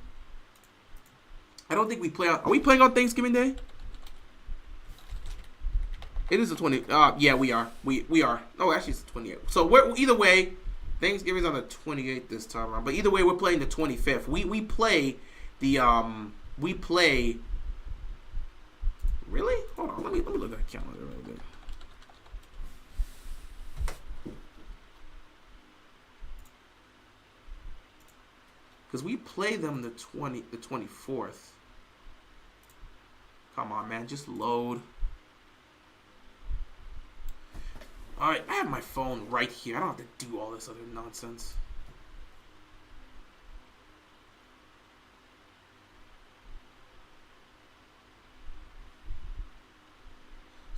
I don't think we play on... Are we playing on Thanksgiving Day? It is the 20th. Yeah, we are. We are. Oh, actually, it's the 28th. So either way, Thanksgiving's on the 28th this time around. But either way, we're playing the 25th. We play the... We play... Really? Hold on. Let me look at the calendar real quick. Because we play them the 24th. Come on, man. Just load. Alright, I have my phone right here. I don't have to do all this other nonsense.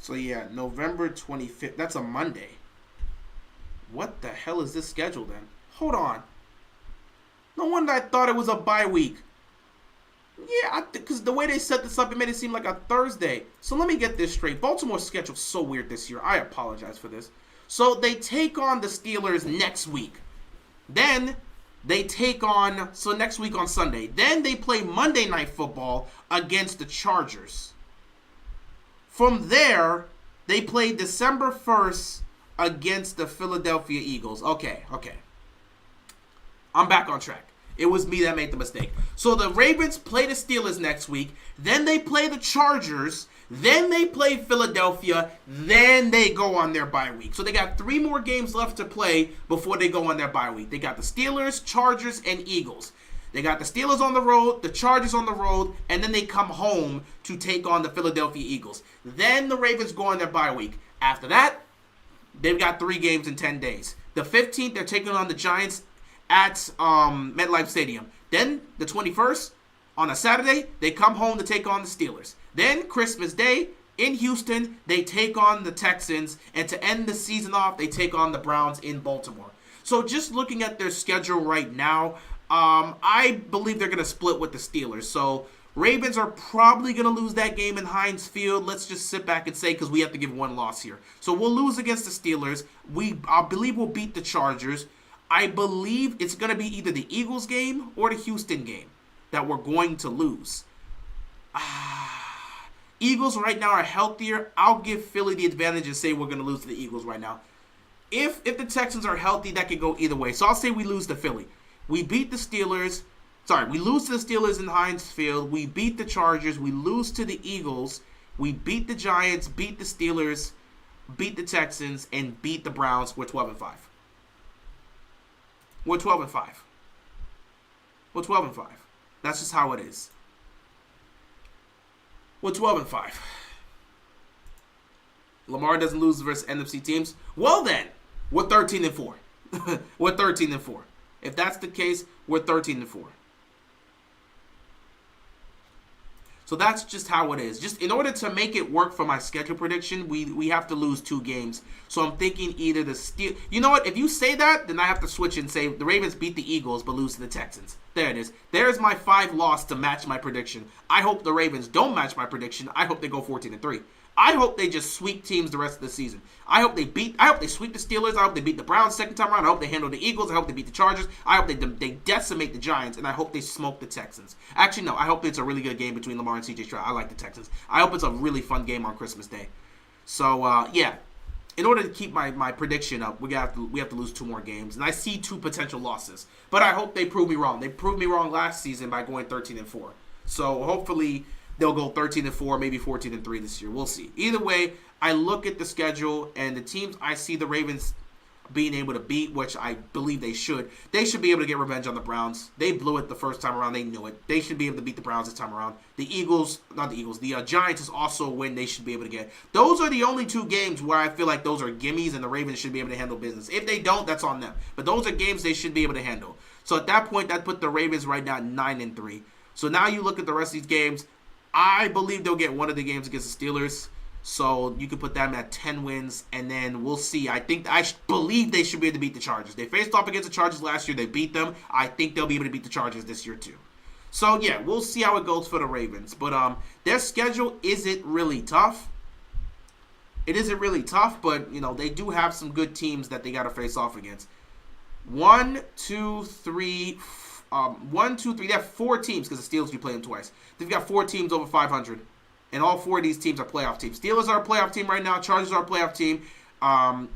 So yeah, November 25th. That's a Monday. What the hell is this schedule then? Hold on. No wonder I thought it was a bye week. Yeah, because the way they set this up, it made it seem like a Thursday. So let me get this straight. Baltimore's schedule's so weird this year. I apologize for this. So they take on the Steelers next week. Then they take on, so next week on Sunday. Then they play Monday Night Football against the Chargers. From there, they play December 1st against the Philadelphia Eagles. Okay. I'm back on track. It was me that made the mistake. So the Ravens play the Steelers next week. Then they play the Chargers. Then they play Philadelphia. Then they go on their bye week. So they got 3 more games left to play before they go on their bye week. They got the Steelers, Chargers, and Eagles. They got the Steelers on the road, the Chargers on the road, and then they come home to take on the Philadelphia Eagles. Then the Ravens go on their bye week. After that, they've got 3 games in 10 days. The 15th, they're taking on the Giants at MetLife Stadium. Then, the 21st, on a Saturday, they come home to take on the Steelers. Then, Christmas Day, in Houston, they take on the Texans. And to end the season off, they take on the Browns in Baltimore. So, just looking at their schedule right now, I believe they're going to split with the Steelers. So, Ravens are probably going to lose that game in Heinz Field. Let's just sit back and say, because we have to give one loss here. So, we'll lose against the Steelers. I believe we'll beat the Chargers. I believe it's going to be either the Eagles game or the Houston game that we're going to lose. Eagles right now are healthier. I'll give Philly the advantage and say we're going to lose to the Eagles right now. If the Texans are healthy, that could go either way. So I'll say we lose to Philly. We beat the Steelers. We lose to the Steelers in Heinz Field. We beat the Chargers. We lose to the Eagles. We beat the Giants, beat the Steelers, beat the Texans, and beat the Browns. We're 12-5. We're 12-5. We're 12-5. That's just how it is. We're 12-5. Lamar doesn't lose versus NFC teams. Well then, we're 13-4. We're 13-4. If that's the case, we're 13-4. So that's just how it is. Just in order to make it work for my schedule prediction, we have to lose 2 games. So I'm thinking either the Steel. You know what? If you say that, then I have to switch and say the Ravens beat the Eagles but lose to the Texans. There it is. There's my 5 loss to match my prediction. I hope the Ravens don't match my prediction. I hope they go 14-3. I hope they just sweep teams the rest of the season. I hope they sweep the Steelers. I hope they beat the Browns second time around. I hope they handle the Eagles. I hope they beat the Chargers. I hope they decimate the Giants, and I hope they smoke the Texans. Actually, no. I hope it's a really good game between Lamar and C.J. Stroud. I like the Texans. I hope it's a really fun game on Christmas Day. So, yeah. In order to keep my prediction up, we have to lose 2 more games, and I see 2 potential losses. But I hope they prove me wrong. They proved me wrong last season by going 13-4. So hopefully they'll go 13-4, maybe 14-3 this year. We'll see. Either way, I look at the schedule and the teams I see the Ravens being able to beat, which I believe they should. They should be able to get revenge on the Browns. They blew it the first time around. They knew it. They should be able to beat the Browns this time around. The Giants is also a win they should be able to get. Those are the only 2 games where I feel like those are gimmies and the Ravens should be able to handle business. If they don't, that's on them. But those are games they should be able to handle. So at that point, that put the Ravens right now at 9-3. So now you look at the rest of these games. I believe they'll get one of the games against the Steelers. So you can put them at 10 wins, and then we'll see. I believe they should be able to beat the Chargers. They faced off against the Chargers last year. They beat them. I think they'll be able to beat the Chargers this year too. So, yeah, we'll see how it goes for the Ravens. But their schedule isn't really tough. It isn't really tough, but, they do have some good teams that they got to face off against. 1, 2, 3. They have 4 teams because the Steelers, you play them twice. They've got 4 teams over 500. And all 4 of these teams are playoff teams. Steelers are a playoff team right now. Chargers are a playoff team.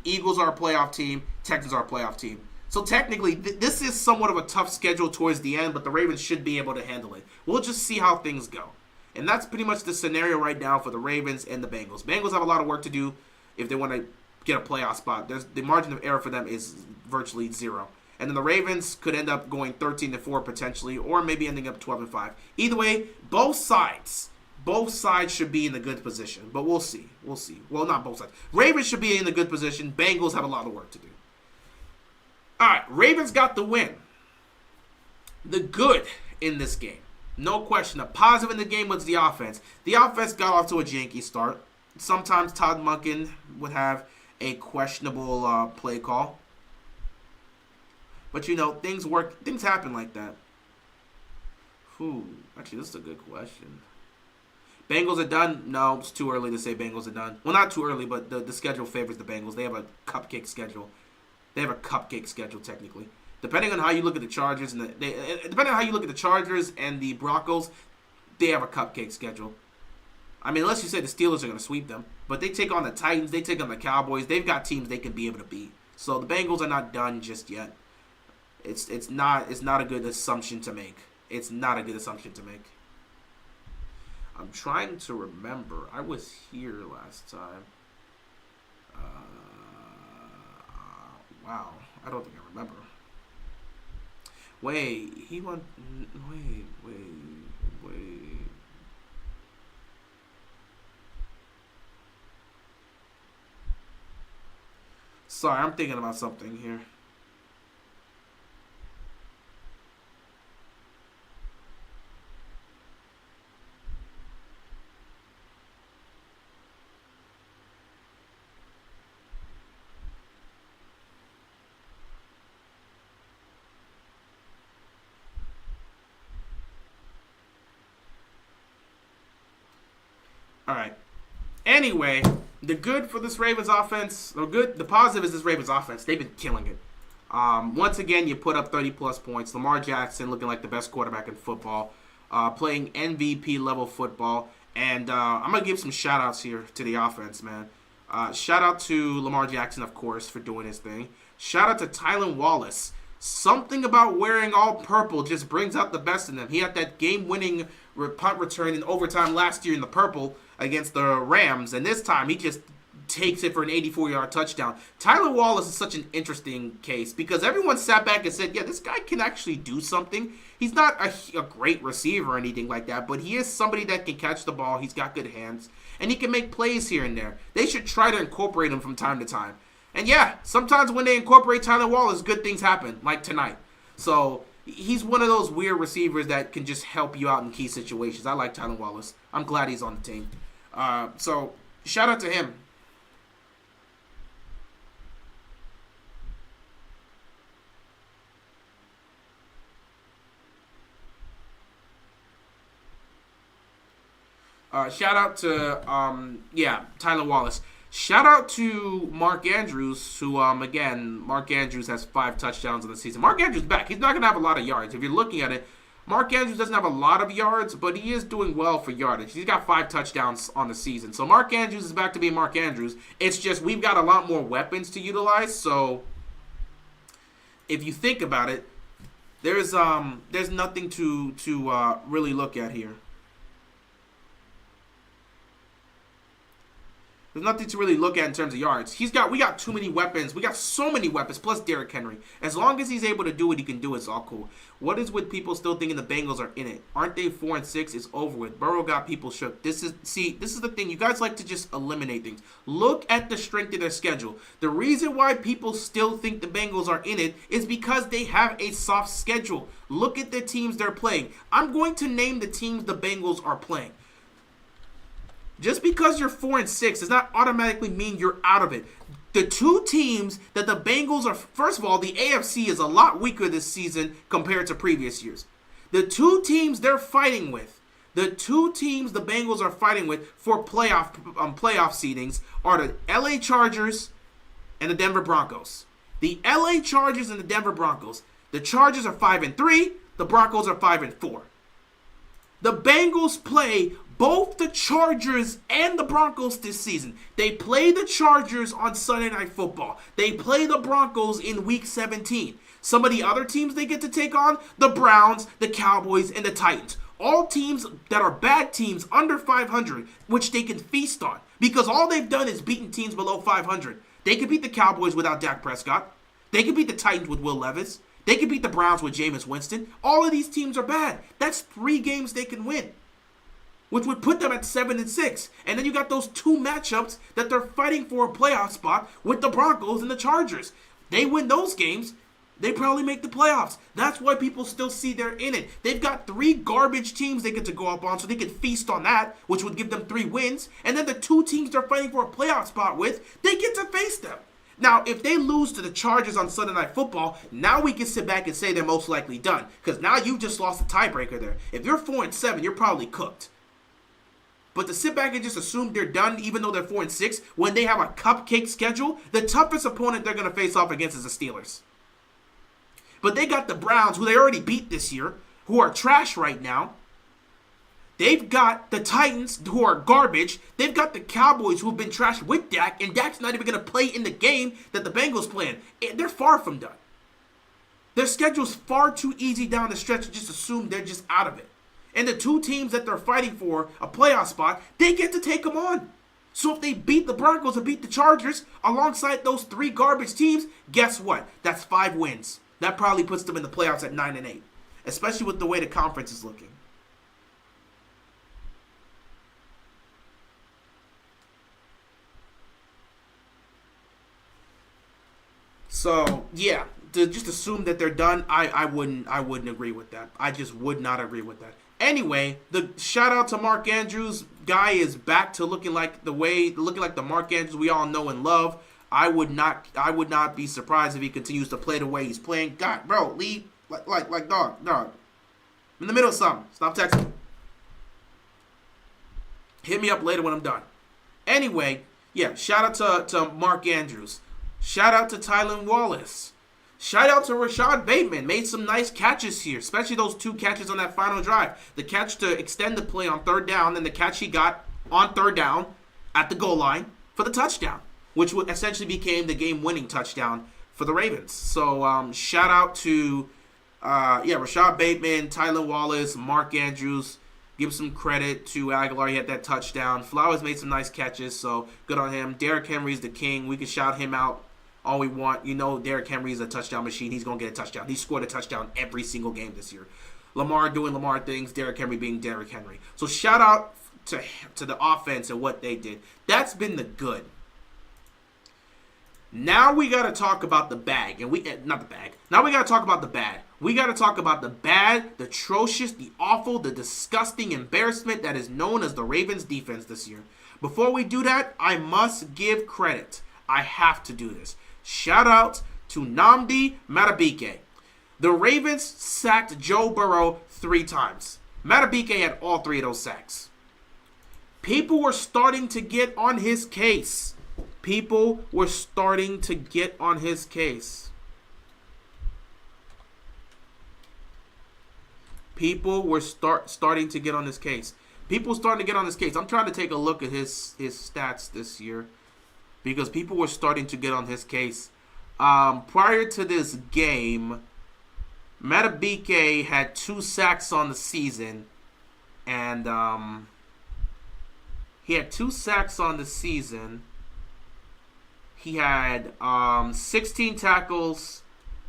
Eagles are a playoff team. Texans are a playoff team. So technically, this is somewhat of a tough schedule towards the end, but the Ravens should be able to handle it. We'll just see how things go. And that's pretty much the scenario right now for the Ravens and the Bengals. Bengals have a lot of work to do if they want to get a playoff spot. The margin of error for them is virtually 0. And then the Ravens could end up going 13-4 potentially, or maybe ending up 12-5. Either way, both sides should be in a good position. But we'll see. Well, not both sides. Ravens should be in a good position. Bengals have a lot of work to do. All right, Ravens got the win. The good in this game, no question. The positive in the game was the offense. The offense got off to a janky start. sometimes Todd Monken would have a questionable play call. But things happen like that. Actually, this is a good question. Bengals are done? No, it's too early to say Bengals are done. Well, not too early, but the schedule favors the Bengals. They have a cupcake schedule. Technically. Depending on how you look at the Chargers depending on how you look at the Chargers and the Broncos, they have a cupcake schedule. I mean, unless you say the Steelers are going to sweep them, but they take on the Titans, they take on the Cowboys. They've got teams they can be able to beat. So the Bengals are not done just yet. It's not a good assumption to make. I'm trying to remember. I was here last time. Wow. I don't think I remember. Wait. Sorry, I'm thinking about something here. All right. Anyway, the good for this Ravens offense, the positive is this Ravens offense. They've been killing it. Once again, you put up 30-plus points. Lamar Jackson looking like the best quarterback in football, playing MVP-level football. And I'm going to give some shout-outs here to the offense, man. Shout-out to Lamar Jackson, of course, for doing his thing. Shout-out to Tylan Wallace. Something about wearing all purple just brings out the best in them. He had that game-winning punt return in overtime last year in the purple against the Rams, and this time he just takes it for an 84-yard touchdown. Tylan Wallace is such an interesting case because everyone sat back and said, yeah, this guy can actually do something. He's not a great receiver or anything like that, but he is somebody that can catch the ball. He's got good hands, and he can make plays here and there. They should try to incorporate him from time to time. And yeah, sometimes when they incorporate Tylan Wallace, good things happen, like tonight. So he's one of those weird receivers that can just help you out in key situations. I like Tylan Wallace. I'm glad he's on the team. So shout out to him. Shout out to Tylan Wallace. Shout out to Mark Andrews, who Mark Andrews has 5 touchdowns in the season. Mark Andrews back. He's not gonna have a lot of yards. If you're looking at it, Mark Andrews doesn't have a lot of yards, but he is doing well for yardage. He's got 5 touchdowns on the season. So Mark Andrews is back to being Mark Andrews. It's just we've got a lot more weapons to utilize. So if you think about it, there's nothing to really look at here. There's nothing to really look at in terms of yards. We got too many weapons. We got so many weapons, plus Derrick Henry. As long as he's able to do what he can do, it's all cool. What is with people still thinking the Bengals are in it? Aren't they 4-6? It's over with. Burrow got people shook. This is the thing. You guys like to just eliminate things. Look at the strength of their schedule. The reason why people still think the Bengals are in it is because they have a soft schedule. Look at the teams they're playing. I'm going to name the teams the Bengals are playing. Just because you're 4-6 does not automatically mean you're out of it. The 2 teams that the Bengals are, first of all, the AFC is a lot weaker this season compared to previous years. The 2 teams they're fighting with, the 2 teams the Bengals are fighting with for playoff seedings are the LA Chargers and the Denver Broncos. The LA Chargers and the Denver Broncos. The Chargers are 5-3. The Broncos are 5-4. The Bengals play both the Chargers and the Broncos this season. They play the Chargers on Sunday Night Football. They play the Broncos in Week 17. Some of the other teams they get to take on, the Browns, the Cowboys, and the Titans. All teams that are bad teams under 500, which they can feast on. Because all they've done is beaten teams below 500. They could beat the Cowboys without Dak Prescott. They could beat the Titans with Will Levis. They could beat the Browns with Jameis Winston. All of these teams are bad. That's 3 games they can win, which would put them at 7-6. And then you got those 2 matchups that they're fighting for a playoff spot with the Broncos and the Chargers. They win those games, They probably make the playoffs. That's why people still see they're in it. They've got 3 garbage teams they get to go up on, so they can feast on that, which would give them 3 wins. And then the 2 teams they're fighting for a playoff spot with, they get to face them. Now, if they lose to the Chargers on Sunday Night Football, now we can sit back and say they're most likely done. Because now you just lost a tiebreaker there. If you're 4-7, you're probably cooked. But to sit back and just assume they're done, even though they're 4-6, when they have a cupcake schedule, the toughest opponent they're going to face off against is the Steelers. But they got the Browns, who they already beat this year, who are trash right now. They've got the Titans, who are garbage. They've got the Cowboys, who have been trashed with Dak, and Dak's not even going to play in the game that the Bengals play in. They're far from done. Their schedule's far too easy down the stretch to just assume they're just out of it. And the 2 teams that they're fighting for a playoff spot, they get to take them on. So if they beat the Broncos and beat the Chargers alongside those 3 garbage teams, guess what? That's 5 wins. That probably puts them in the playoffs at 9-8, especially with the way the conference is looking. So yeah, to just assume that they're done, I wouldn't agree with that. I just would not agree with that. Anyway, the shout out to Mark Andrews. Guy is back to looking like the Mark Andrews we all know and love. I would not be surprised if he continues to play the way he's playing. God, bro, leave like dog. I'm in the middle of something. Stop texting. Hit me up later when I'm done. Anyway, yeah, shout out to Mark Andrews. Shout out to Tylan Wallace. Shout out to Rashad Bateman. Made some nice catches here, especially those 2 catches on that final drive. The catch to extend the play on 3rd down, and the catch he got on 3rd down at the goal line for the touchdown, which essentially became the game-winning touchdown for the Ravens. So shout out to Rashad Bateman, Tylan Wallace, Mark Andrews. Give some credit to Aguilar. He had that touchdown. Flowers made some nice catches, so good on him. Derrick Henry's the king. We can shout him out all we want. You know Derrick Henry is a touchdown machine. He's going to get a touchdown. He scored a touchdown every single game this year. Lamar doing Lamar things, Derrick Henry being Derrick Henry. So shout out to the offense and what they did. That's been the good. Now we got to talk about the bag. Now we got to talk about the bad. We got to talk about the bad, the atrocious, the awful, the disgusting embarrassment that is known as the Ravens defense this year. Before we do that, I must give credit. I have to do this. Shout out to Nnamdi Madubuike. The Ravens sacked Joe Burrow 3 times. Madubuike had all 3 of those sacks. People were starting to get on his case. People were starting to get on his case. People were starting to get on his case. People starting to get on his case. I'm trying to take a look at his stats this year because people were starting to get on his case. Prior to this game, Madubuike had 2 sacks on the season, and he had 2 sacks on the season. He had 16 tackles,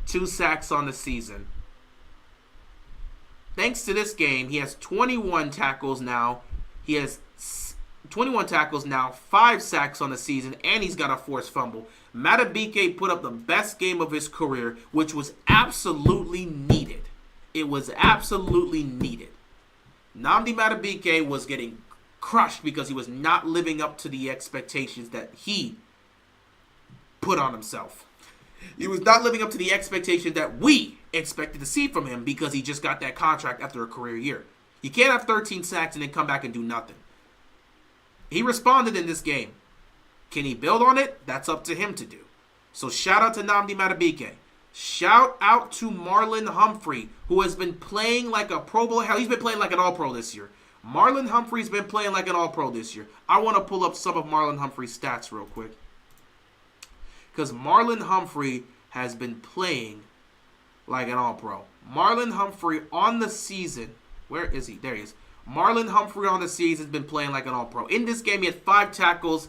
2 sacks on the season. Thanks to this game, he has 21 tackles now. He has 21 tackles now, 5 sacks on the season, and he's got a forced fumble. Madubuike put up the best game of his career, which was absolutely needed. It was absolutely needed. Nnamdi Madubuike was getting crushed because he was not living up to the expectations that he put on himself. He was not living up to the expectation that we expected to see from him because he just got that contract after a career year. You can't have 13 sacks and then come back and do nothing. He responded in this game. Can he build on it? That's up to him to do. So shout out to Nnamdi Madubuike. Shout out to Marlon Humphrey, who has been playing like a Pro Bowl. Hell, he's been playing like an All-Pro this year. Marlon Humphrey's been playing like an All-Pro this year. I want to pull up some of Marlon Humphrey's stats real quick. Because Marlon Humphrey has been playing like an All-Pro. Marlon Humphrey on the season. Where is he? There he is. Marlon Humphrey on the season has been playing like an All-Pro. In this game, he had 5 tackles,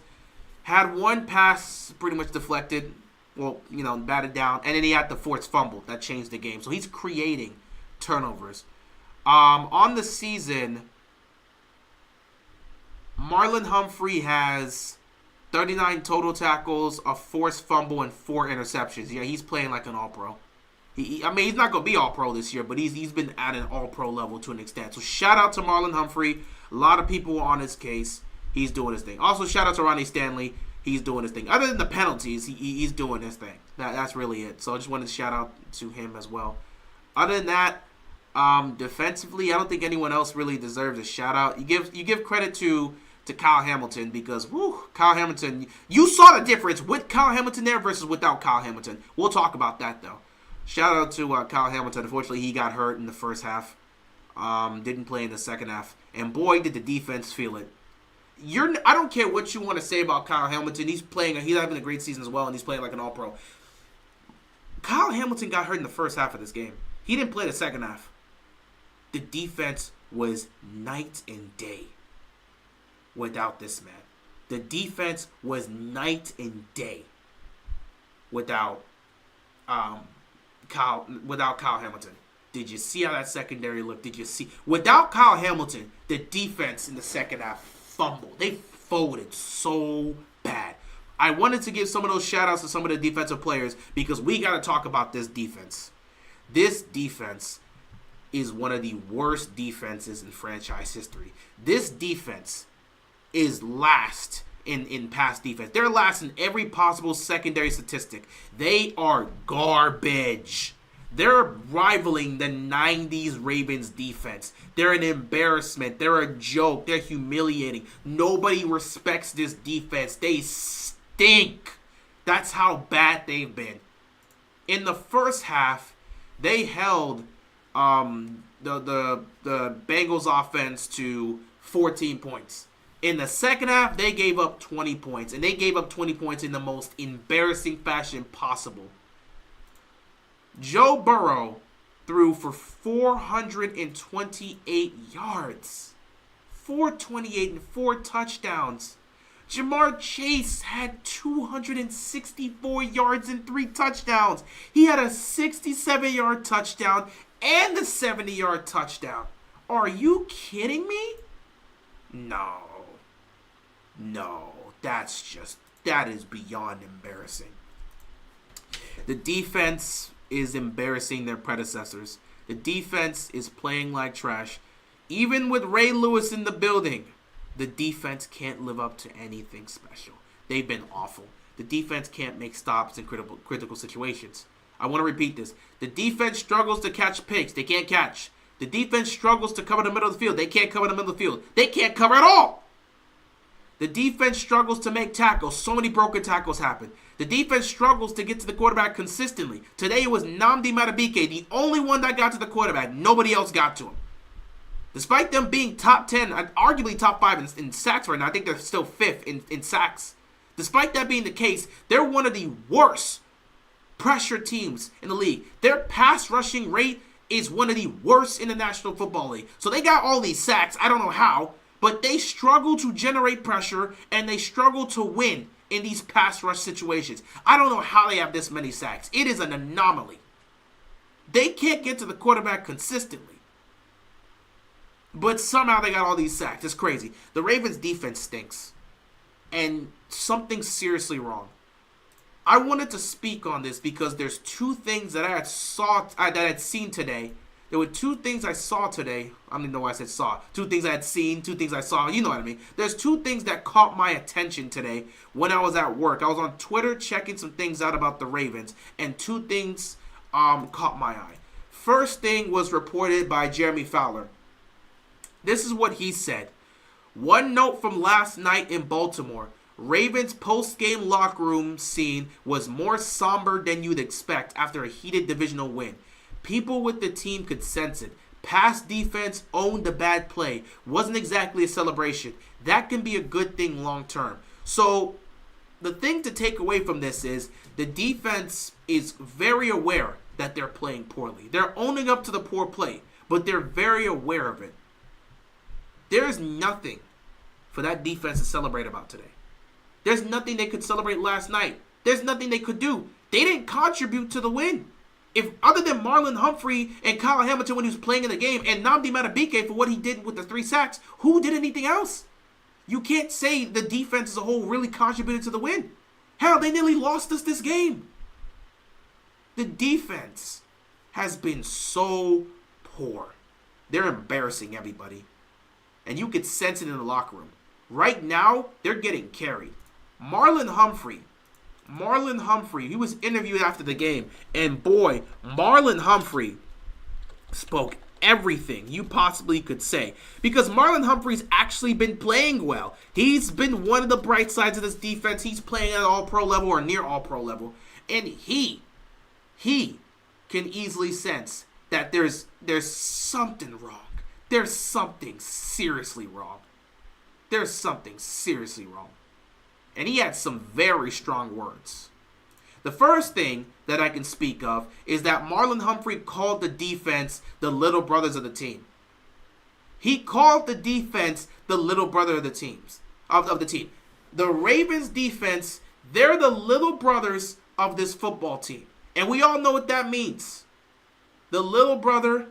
had 1 pass pretty much deflected, batted down, and then he had the forced fumble. That changed the game. So he's creating turnovers. On the season, Marlon Humphrey has 39 total tackles, a forced fumble, and 4 interceptions. Yeah, he's playing like an All-Pro. I mean, he's not going to be all-pro this year, but he's been at an all-pro level to an extent. So shout out to Marlon Humphrey. A lot of people were on his case. He's doing his thing. Also, shout out to Ronnie Stanley. He's doing his thing. Other than the penalties, he's doing his thing. That's really it. So I just wanted to shout out to him as well. Other than that, defensively, I don't think anyone else really deserves a shout out. You give credit to Kyle Hamilton because, Kyle Hamilton, you saw the difference with Kyle Hamilton there versus without Kyle Hamilton. We'll talk about that, though. Shout out to Kyle Hamilton. Unfortunately, he got hurt in the first half. Didn't play in the second half. And boy, did the defense feel it. I don't care what you want to say about Kyle Hamilton. He's having a great season as well, and he's playing like an all-pro. Kyle Hamilton got hurt in the first half of this game. He didn't play the second half. The defense was night and day without this man. The defense was night and day without Kyle Hamilton. Did you see how that secondary looked? Did you see? Without Kyle Hamilton, the defense in the second half fumbled. They folded so bad. I wanted to give some of those shout-outs to some of the defensive players because we got to talk about this defense. This defense is one of the worst defenses in franchise history. This defense is last in pass defense. They're last in every possible secondary statistic. They are garbage. They're rivaling the 90s Ravens defense. They're an embarrassment. They're a joke. They're humiliating. Nobody respects this defense. They stink. That's how bad they've been. In the first half, they held the Bengals offense to 14 points. In the second half, they gave up 20 points. And they gave up 20 points in the most embarrassing fashion possible. Joe Burrow threw for 428 yards. 428 and 4 touchdowns. Jamar Chase had 264 yards and 3 touchdowns. He had a 67-yard touchdown and a 70-yard touchdown. Are you kidding me? No, that is beyond embarrassing. The defense is embarrassing their predecessors. The defense is playing like trash. Even with Ray Lewis in the building, the defense can't live up to anything special. They've been awful. The defense can't make stops in critical situations. I want to repeat this. The defense struggles to catch picks. They can't catch. The defense struggles to cover the middle of the field. They can't cover the middle of the field. They can't cover at all. The defense struggles to make tackles. So many broken tackles happen. The defense struggles to get to the quarterback consistently. Today it was Nnamdi Madubuike, the only one that got to the quarterback. Nobody else got to him. Despite them being top 10, arguably top 5 in sacks right now, I think they're still 5th in sacks. Despite that being the case, they're one of the worst pressure teams in the league. Their pass rushing rate is one of the worst in the National Football League. So they got all these sacks. I don't know how, but they struggle to generate pressure and they struggle to win in these pass rush situations. I don't know how they have this many sacks. It is an anomaly. They can't get to the quarterback consistently. But somehow they got all these sacks. It's crazy. The Ravens defense stinks. And something's seriously wrong. I wanted to speak on this because there's two things that I had seen today. There were two things I saw today. I don't even know why I said saw. Two things I had seen, two things I saw. You know what I mean. There's two things that caught my attention today when I was at work. I was on Twitter checking some things out about the Ravens, and two things caught my eye. First thing was reported by Jeremy Fowler. This is what he said. One note from last night in Baltimore. Ravens post-game locker room scene was more somber than you'd expect after a heated divisional win. People with the team could sense it. Pass defense owned the bad play. Wasn't exactly a celebration. That can be a good thing long term. So the thing to take away from this is the defense is very aware that they're playing poorly. They're owning up to the poor play, but they're very aware of it. There's nothing for that defense to celebrate about today. There's nothing they could celebrate last night. There's nothing they could do. They didn't contribute to the win. If other than Marlon Humphrey and Kyle Hamilton when he was playing in the game and Nnamdi Madubuike for what he did with the 3 sacks, who did anything else? You can't say the defense as a whole really contributed to the win. Hell, they nearly lost us this game. The defense has been so poor. They're embarrassing everybody. And you could sense it in the locker room. Right now, they're getting carried. Marlon Humphrey, he was interviewed after the game. And boy, Marlon Humphrey spoke everything you possibly could say. Because Marlon Humphrey's actually been playing well. He's been one of the bright sides of this defense. He's playing at all-pro level or near all-pro level. And he can easily sense that there's something wrong. There's something seriously wrong. There's something seriously wrong. And he had some very strong words. The first thing that I can speak of is that Marlon Humphrey called the defense the little brothers of the team. He called the defense the little brother of the teams of the team. The Ravens defense, they're the little brothers of this football team. And we all know what that means. The little brother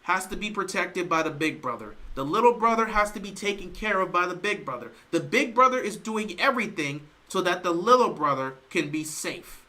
has to be protected by the big brother. The little brother has to be taken care of by the big brother. The big brother is doing everything so that the little brother can be safe.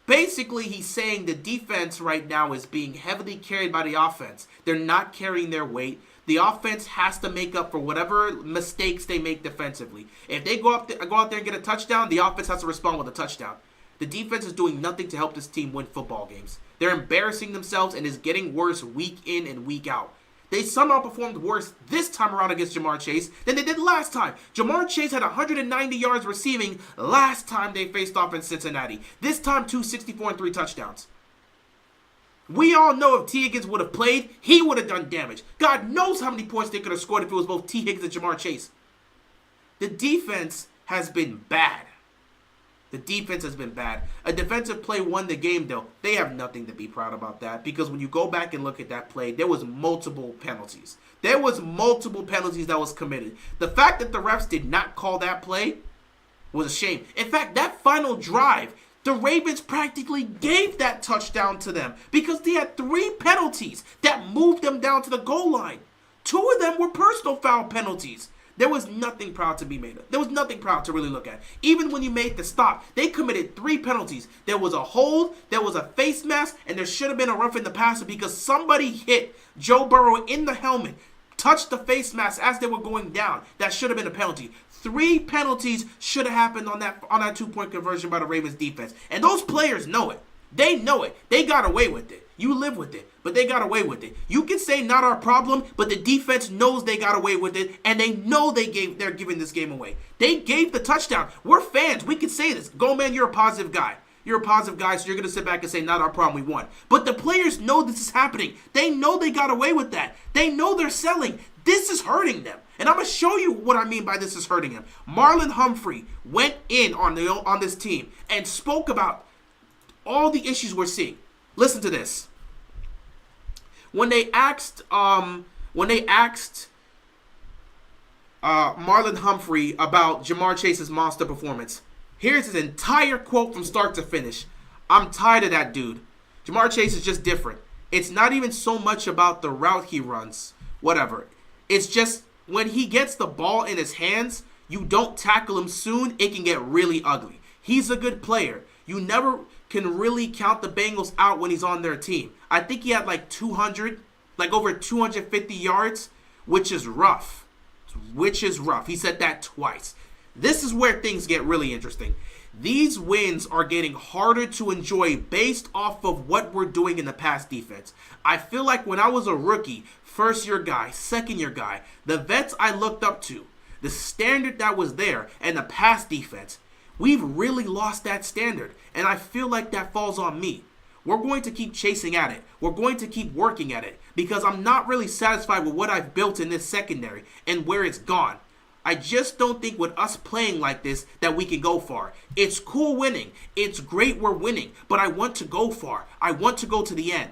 Basically, he's saying the defense right now is being heavily carried by the offense. They're not carrying their weight. The offense has to make up for whatever mistakes they make defensively. If they go out there and get a touchdown, the offense has to respond with a touchdown. The defense is doing nothing to help this team win football games. They're embarrassing themselves and is getting worse week in and week out. They somehow performed worse this time around against Jamar Chase than they did last time. Jamar Chase had 190 yards receiving last time they faced off in Cincinnati. This time, 264 and 3 touchdowns. We all know if T. Higgins would have played, he would have done damage. God knows how many points they could have scored if it was both T. Higgins and Jamar Chase. The defense has been bad. The defense has been bad. A defensive play won the game, though. They have nothing to be proud about that because when you go back and look at that play, there was multiple penalties. There was multiple penalties that was committed. The fact that the refs did not call that play was a shame. In fact, that final drive, the Ravens practically gave that touchdown to them because they had 3 penalties that moved them down to the goal line. 2 of them were personal foul penalties. There was nothing proud to be made of. There was nothing proud to really look at. Even when you made the stop, they committed 3 penalties. There was a hold, there was a face mask, and there should have been a roughing the passer because somebody hit Joe Burrow in the helmet, touched the face mask as they were going down. That should have been a penalty. 3 penalties should have happened on that 2-point conversion by the Ravens defense. And those players know it. They know it. They got away with it. You live with it, but they got away with it. You can say not our problem, but the defense knows they got away with it, and they know they're giving this game away. They gave the touchdown. We're fans. We can say this. Go, man, you're a positive guy. You're a positive guy, so you're going to sit back and say, not our problem, we won. But the players know this is happening. They know they got away with that. They know they're selling. This is hurting them. And I'm going to show you what I mean by this is hurting them. Marlon Humphrey went in on this team and spoke about all the issues we're seeing. Listen to this. When they asked Marlon Humphrey about Jamar Chase's monster performance, here's his entire quote from start to finish. I'm tired of that dude. Jamar Chase is just different. It's not even so much about the route he runs, whatever. It's just when he gets the ball in his hands, you don't tackle him soon, it can get really ugly. He's a good player. You never can really count the Bengals out when he's on their team. I think he had like over 250 yards, which is rough. He said that twice. This is where things get really interesting. These wins are getting harder to enjoy based off of what we're doing in the pass defense. I feel like when I was a rookie, first-year guy, second-year guy, the vets I looked up to, the standard that was there, and the pass defense, we've really lost that standard, and I feel like that falls on me. We're going to keep chasing at it. We're going to keep working at it because I'm not really satisfied with what I've built in this secondary and where it's gone. I just don't think with us playing like this that we can go far. It's cool winning. It's great we're winning, but I want to go far. I want to go to the end.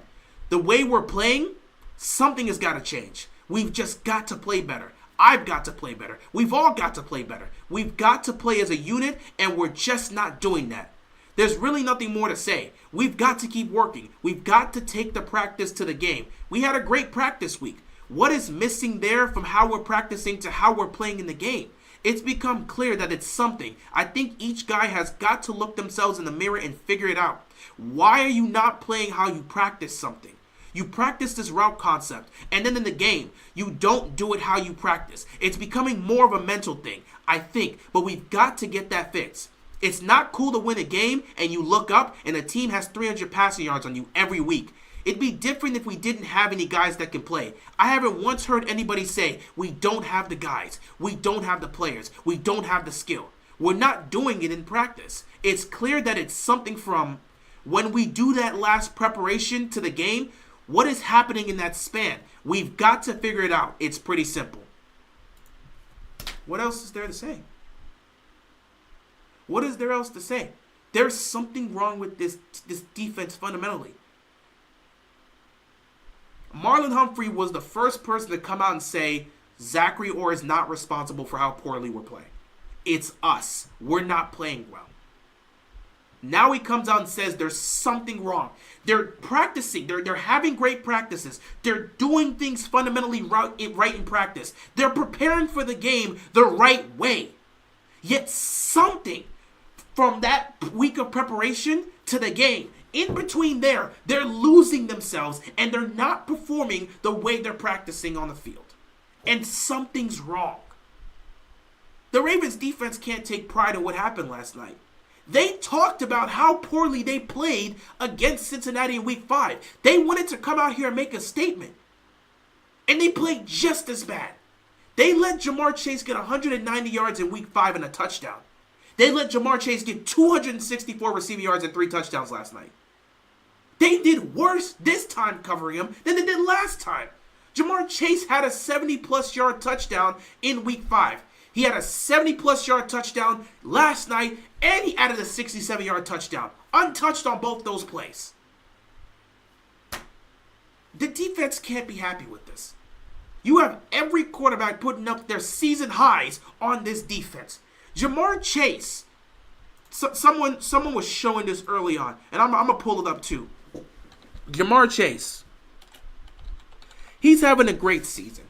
The way we're playing, something has got to change. We've just got to play better. I've got to play better. We've all got to play better. We've got to play as a unit, and we're just not doing that. There's really nothing more to say. We've got to keep working. We've got to take the practice to the game. We had a great practice week. What is missing there from how we're practicing to how we're playing in the game? It's become clear that it's something. I think each guy has got to look themselves in the mirror and figure it out. Why are you not playing how you practice something? You practice this route concept, and then in the game, you don't do it how you practice. It's becoming more of a mental thing, I think, but we've got to get that fixed. It's not cool to win a game and you look up and a team has 300 passing yards on you every week. It'd be different if we didn't have any guys that can play. I haven't once heard anybody say, we don't have the guys, we don't have the players, we don't have the skill. We're not doing it in practice. It's clear that it's something from when we do that last preparation to the game, what is happening in that span? We've got to figure it out. It's pretty simple. What else is there to say? What is there else to say? There's something wrong with this defense fundamentally. Marlon Humphrey was the first person to come out and say, Zachary Orr is not responsible for how poorly we're playing. It's us. We're not playing well. Now he comes out and says there's something wrong. They're practicing. They're having great practices. They're doing things fundamentally right in practice. They're preparing for the game the right way. Yet something from that week of preparation to the game, in between there, they're losing themselves and they're not performing the way they're practicing on the field. And something's wrong. The Ravens defense can't take pride in what happened last night. They talked about how poorly they played against Cincinnati in week 5. They wanted to come out here and make a statement. And they played just as bad. They let Jamar Chase get 190 yards in week 5 and a touchdown. They let Jamar Chase get 264 receiving yards and 3 touchdowns last night. They did worse this time covering him than they did last time. Jamar Chase had a 70-plus yard touchdown in week 5. He had a 70-plus yard touchdown last night, and he added a 67-yard touchdown. Untouched on both those plays. The defense can't be happy with this. You have every quarterback putting up their season highs on this defense. Jamar Chase, someone was showing this early on, and I'm going to pull it up too. Jamar Chase, he's having a great season.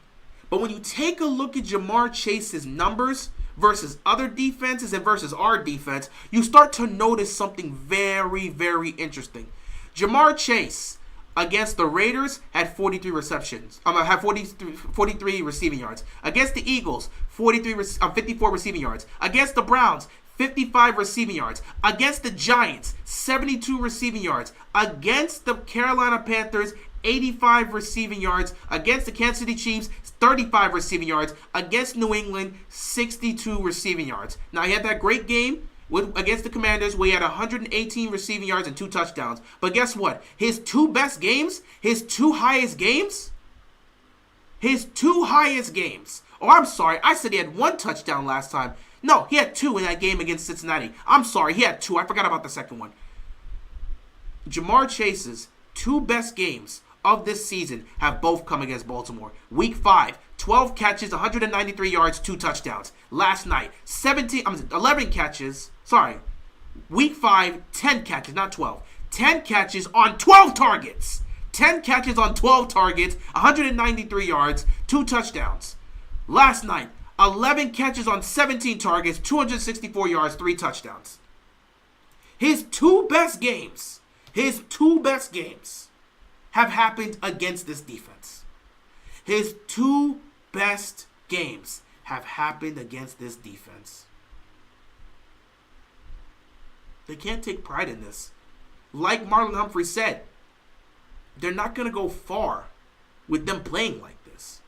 But when you take a look at Jamar Chase's numbers versus other defenses and versus our defense, you start to notice something very, very interesting. Jamar Chase against the Raiders had 43 receptions. Had 43 receiving yards. Against the Eagles, 54 receiving yards. Against the Browns, 55 receiving yards. Against the Giants, 72 receiving yards. Against the Carolina Panthers, 85 receiving yards. Against the Kansas City Chiefs, 35 receiving yards. Against New England, 62 receiving yards. Now, he had that great game against the Commanders where he had 118 receiving yards and 2 touchdowns. But guess what? His 2 best games, his 2 highest games, oh, I'm sorry. I said he had 1 touchdown last time. No, he had 2 in that game against Cincinnati. I'm sorry. He had 2. I forgot about the second one. Jamar Chase's 2 best games of this season have both come against Baltimore. Week 5, 12 catches, 193 yards, 2 touchdowns. Last night, 11 catches. Week 5, 10 catches, not 12. 10 catches on 12 targets. 10 catches on 12 targets, 193 yards, 2 touchdowns. Last night, 11 catches on 17 targets, 264 yards, 3 touchdowns. His 2 best games have happened against this defense. His 2 best games have happened against this defense. They can't take pride in this. Like Marlon Humphrey said, they're not going to go far with them playing like this.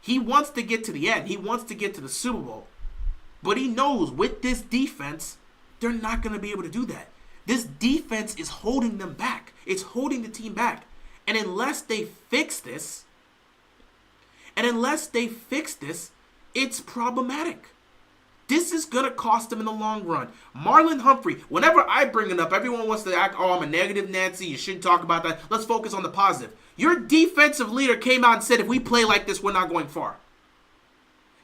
He wants to get to the end. He wants to get to the Super Bowl. But he knows with this defense, they're not going to be able to do that. This defense is holding them back. It's holding the team back. And unless they fix this, it's problematic. This is going to cost them in the long run. Marlon Humphrey, whenever I bring it up, everyone wants to act, oh, I'm a negative Nancy. You shouldn't talk about that. Let's focus on the positive. Your defensive leader came out and said, if we play like this, we're not going far.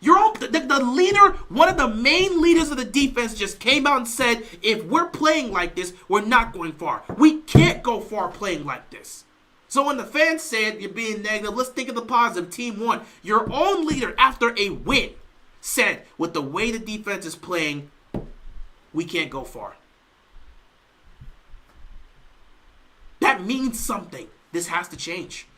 The leader, one of the main leaders of the defense just came out and said, if we're playing like this, we're not going far. We can't go far playing like this. So when the fans said you're being negative, let's think of the positive. Team won. Your own leader, after a win, said, with the way the defense is playing, we can't go far. That means something. This has to change.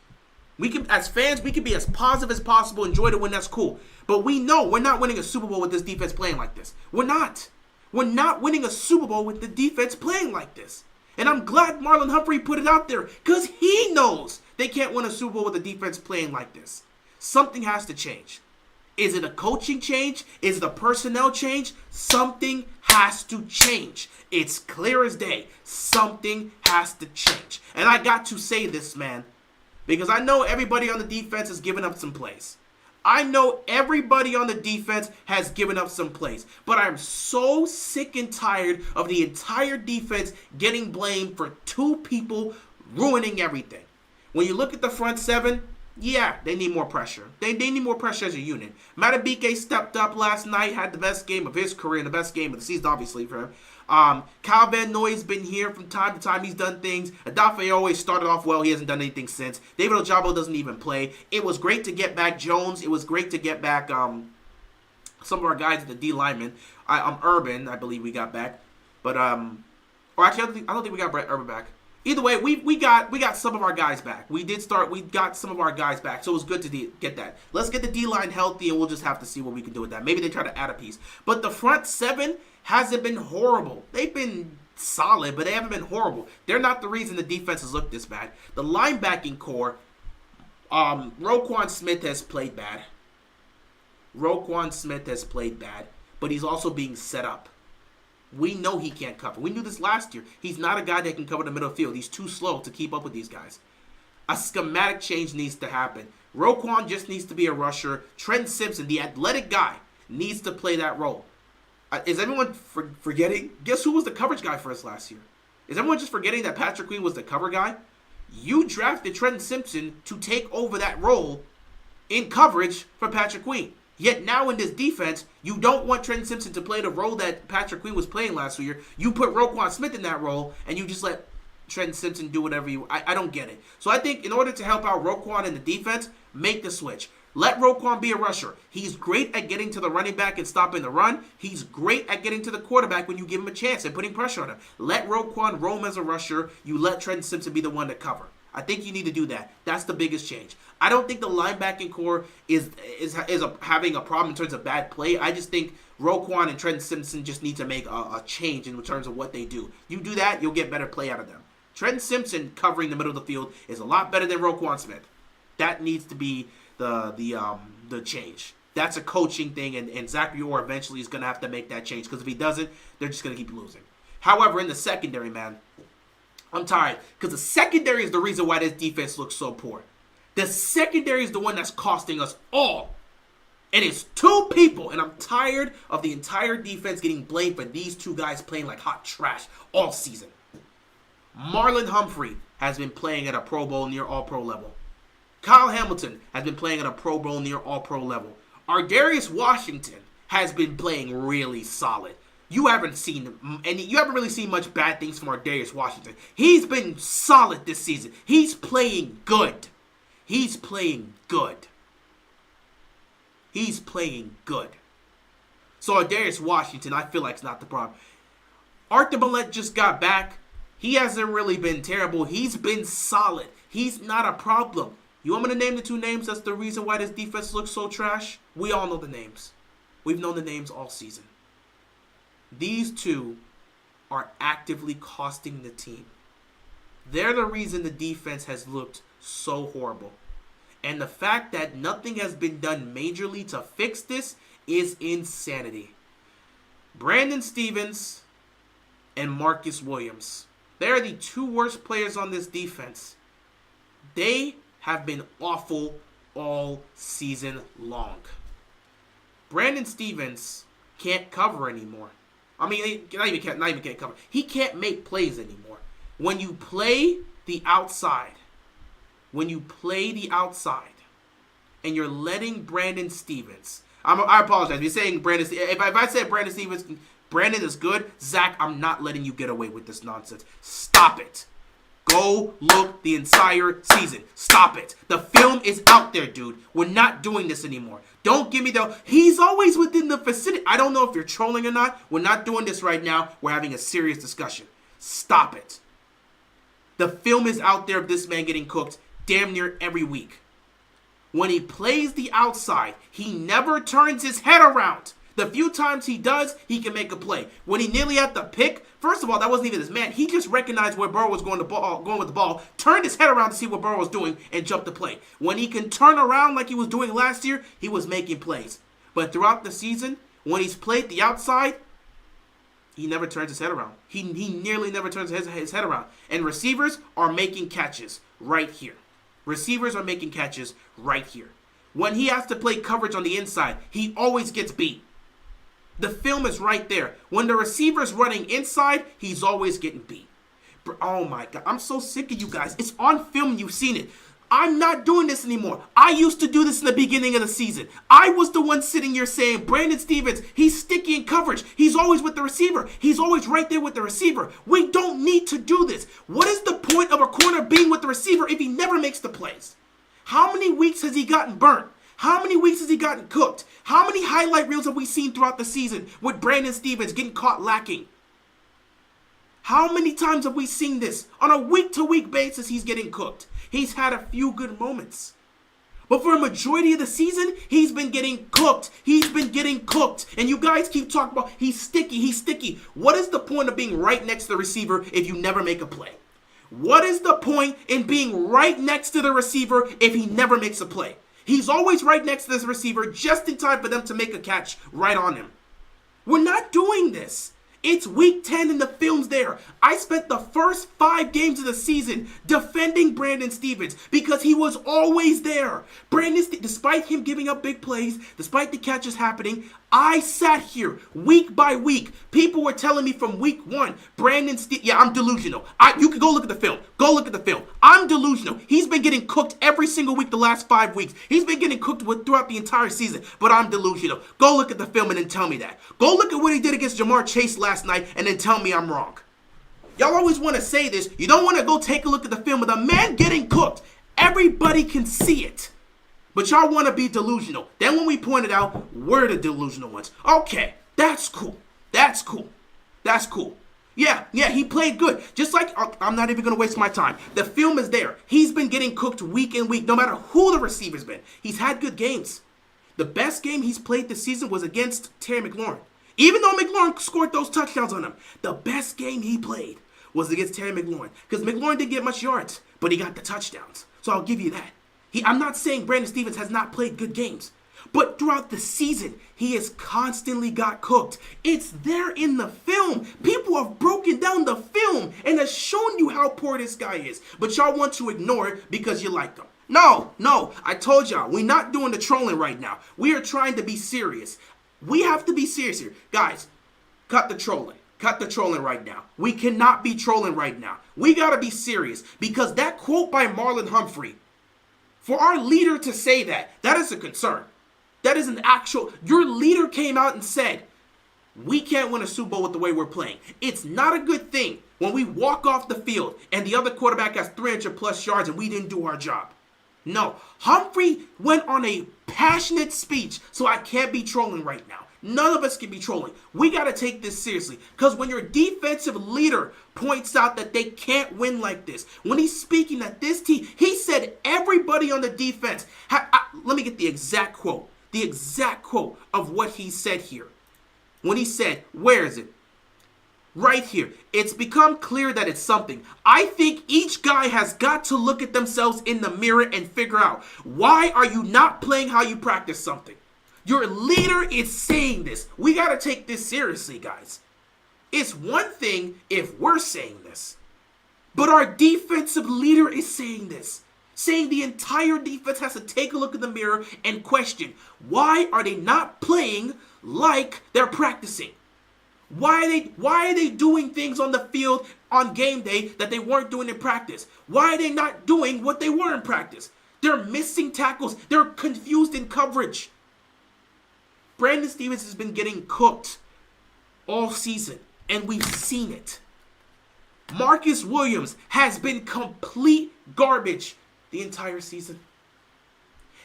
We can, as fans, we can be as positive as possible, enjoy the win, that's cool. But we know we're not winning a Super Bowl with this defense playing like this. We're not. We're not winning a Super Bowl with the defense playing like this. And I'm glad Marlon Humphrey put it out there because he knows they can't win a Super Bowl with the defense playing like this. Something has to change. Is it a coaching change? Is it a personnel change? Something has to change. It's clear as day. Something has to change. And I got to say this, man, because I know everybody on the defense has given up some plays. I know everybody on the defense has given up some plays. But I'm so sick and tired of the entire defense getting blamed for two people ruining everything. When you look at the front seven, yeah, they need more pressure. They need more pressure as a unit. Matabike stepped up last night, had the best game of his career and the best game of the season, obviously, for him. Kyle Van Noy's been here from time to time. He's done things. Adafe always started off well. He hasn't done anything since. David Ojabo doesn't even play. It was great to get back Jones. It was great to get back some of our guys at the D linemen. Urban, I believe we got back. But, or actually, I don't think we got Brett Urban back. Either way, we got some of our guys back. We got some of our guys back, so it was good to get that. Let's get the D-line healthy, and we'll just have to see what we can do with that. Maybe they try to add a piece. But the front seven hasn't been horrible. They've been solid, but they haven't been horrible. They're not the reason the defenses look this bad. The linebacking core, Roquan Smith has played bad. But he's also being set up. We know he can't cover. We knew this last year. He's not a guy that can cover the middle field. He's too slow to keep up with these guys. A schematic change needs to happen. Roquan just needs to be a rusher. Trent Simpson, the athletic guy, needs to play that role. Is everyone forgetting? Guess who was the coverage guy for us last year? Is everyone just forgetting that Patrick Queen was the cover guy? You drafted Trent Simpson to take over that role in coverage for Patrick Queen. Yet now in this defense, you don't want Trent Simpson to play the role that Patrick Queen was playing last year. You put Roquan Smith in that role, and you just let Trent Simpson do whatever you... I don't get it. So I think in order to help out Roquan in the defense, make the switch. Let Roquan be a rusher. He's great at getting to the running back and stopping the run. He's great at getting to the quarterback when you give him a chance and putting pressure on him. Let Roquan roam as a rusher. You let Trent Simpson be the one to cover. I think you need to do that. That's the biggest change. I don't think the linebacking core is having a problem in terms of bad play. I just think Roquan and Trent Simpson just need to make a change in terms of what they do. You do that, you'll get better play out of them. Trent Simpson covering the middle of the field is a lot better than Roquan Smith. That needs to be the change. That's a coaching thing, and Zachary Orr eventually is going to have to make that change because if he doesn't, they're just going to keep losing. However, in the secondary, man, I'm tired because the secondary is the reason why this defense looks so poor. The secondary is the one that's costing us all. And it's two people, and I'm tired of the entire defense getting blamed for these two guys playing like hot trash all season. Marlon Humphrey has been playing at a Pro Bowl near All-Pro level. Kyle Hamilton has been playing at a Pro Bowl near All-Pro level. Ardarius Washington has been playing really solid. You haven't really seen much bad things from Ardarius Washington. He's been solid this season. He's playing good. He's playing good. So Ardarius Washington, I feel like, is not the problem. Arthur Millette just got back. He hasn't really been terrible. He's been solid. He's not a problem. You want me to name the two names that's the reason why this defense looks so trash? We all know the names. We've known the names all season. These two are actively costing the team. They're the reason the defense has looked so horrible. And the fact that nothing has been done majorly to fix this is insanity. Brandon Stevens and Marcus Williams. They're the two worst players on this defense. They have been awful all season long. Brandon Stevens can't cover anymore. I mean, not even can't cover. He can't make plays anymore. When you play the outside, and you're letting Brandon Stevens, I apologize. If you're saying Brandon, if I said Brandon Stevens, Brandon is good, Zach, I'm not letting you get away with this nonsense. Stop it. Go look the entire season. Stop it. The film is out there, dude. We're not doing this anymore. Don't give me he's always within the vicinity. I don't know if you're trolling or not. We're not doing this right now. We're having a serious discussion. Stop it. The film is out there of this man getting cooked damn near every week. When he plays the outside, he never turns his head around. The few times he does, he can make a play. When he nearly had the pick, first of all, that wasn't even his man. He just recognized where Burrow was going with the ball, turned his head around to see what Burrow was doing, and jumped the play. When he can turn around like he was doing last year, he was making plays. But throughout the season, when he's played the outside, he never turns his head around. He nearly never turns his head around. And receivers are making catches right here. Receivers are making catches right here. When he has to play coverage on the inside, he always gets beat. The film is right there. When the receiver's running inside, he's always getting beat. Oh my God, I'm so sick of you guys. It's on film, you've seen it. I'm not doing this anymore. I used to do this in the beginning of the season. I was the one sitting here saying, Brandon Stephens, he's sticky in coverage. He's always with the receiver. He's always right there with the receiver. We don't need to do this. What is the point of a corner being with the receiver if he never makes the plays? How many weeks has he gotten burnt? How many weeks has he gotten cooked? How many highlight reels have we seen throughout the season with Brandon Stephens getting caught lacking? How many times have we seen this? On a week-to-week basis, he's getting cooked. He's had a few good moments. But for a majority of the season, he's been getting cooked. He's been getting cooked. And you guys keep talking about he's sticky. What is the point of being right next to the receiver if you never make a play? What is the point in being right next to the receiver if he never makes a play? He's always right next to this receiver just in time for them to make a catch right on him. We're not doing this. It's week 10 and the film's there. I spent the first 5 games of the season defending Brandon Stephens because he was always there. Despite him giving up big plays, despite the catches happening, I sat here week by week. People were telling me from week 1, I'm delusional. You can go look at the film. Go look at the film. I'm delusional. He's been getting cooked every single week the last 5 weeks. He's been getting cooked throughout the entire season, but I'm delusional. Go look at the film and then tell me that. Go look at what he did against Jamar Chase last night and then tell me I'm wrong. Y'all always want to say this. You don't want to go take a look at the film with a man getting cooked. Everybody can see it. But y'all want to be delusional. Then when we point it out, we're the delusional ones. Okay, that's cool. Yeah, he played good. Just like, I'm not even going to waste my time. The film is there. He's been getting cooked week in week, no matter who the receiver's been. He's had good games. The best game he's played this season was against Terry McLaurin. Even though McLaurin scored those touchdowns on him, the best game he played was against Terry McLaurin. Because McLaurin didn't get much yards, but he got the touchdowns. So I'll give you that. I'm not saying Brandon Stephens has not played good games, but throughout the season, he has constantly got cooked. It's there in the film. People have broken down the film and has shown you how poor this guy is, but y'all want to ignore it because you like him. No, I told y'all, we're not doing the trolling right now. We are trying to be serious. We have to be serious here. Guys, cut the trolling. Cut the trolling right now. We cannot be trolling right now. We got to be serious because that quote by Marlon Humphrey, for our leader to say that is a concern. That is an actual, your leader came out and said, we can't win a Super Bowl with the way we're playing. It's not a good thing when we walk off the field and the other quarterback has 300 plus yards and we didn't do our job. No, Humphrey went on a passionate speech, so I can't be trolling right now. None of us can be trolling. We got to take this seriously. Because when your defensive leader points out that they can't win like this, when he's speaking at this team, he said everybody on the defense. Let me get the exact quote. The exact quote of what he said here. When he said, where is it? Right here. It's become clear that it's something. I think each guy has got to look at themselves in the mirror and figure out, why are you not playing how you practice something? Your leader is saying this. We got to take this seriously, guys. It's one thing if we're saying this, but our defensive leader is saying this. Saying the entire defense has to take a look in the mirror and question, why are they not playing like they're practicing? Why are they doing things on the field on game day that they weren't doing in practice? Why are they not doing what they were in practice? They're missing tackles. They're confused in coverage. Brandon Stephens has been getting cooked all season, and we've seen it. Marcus Williams has been complete garbage the entire season.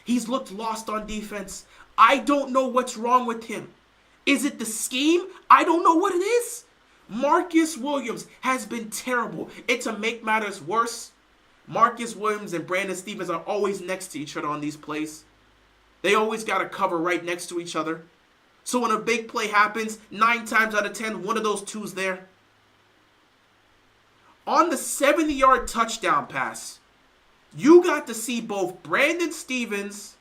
He's looked lost on defense. I don't know what's wrong with him. Is it the scheme? I don't know what it is. Marcus Williams has been terrible. And to make matters worse, Marcus Williams and Brandon Stevens are always next to each other on these plays. They always got a cover right next to each other. So when a big play happens, 9 times out of 10, one of those two's there. On the 70-yard touchdown pass, you got to see both Brandon Stevens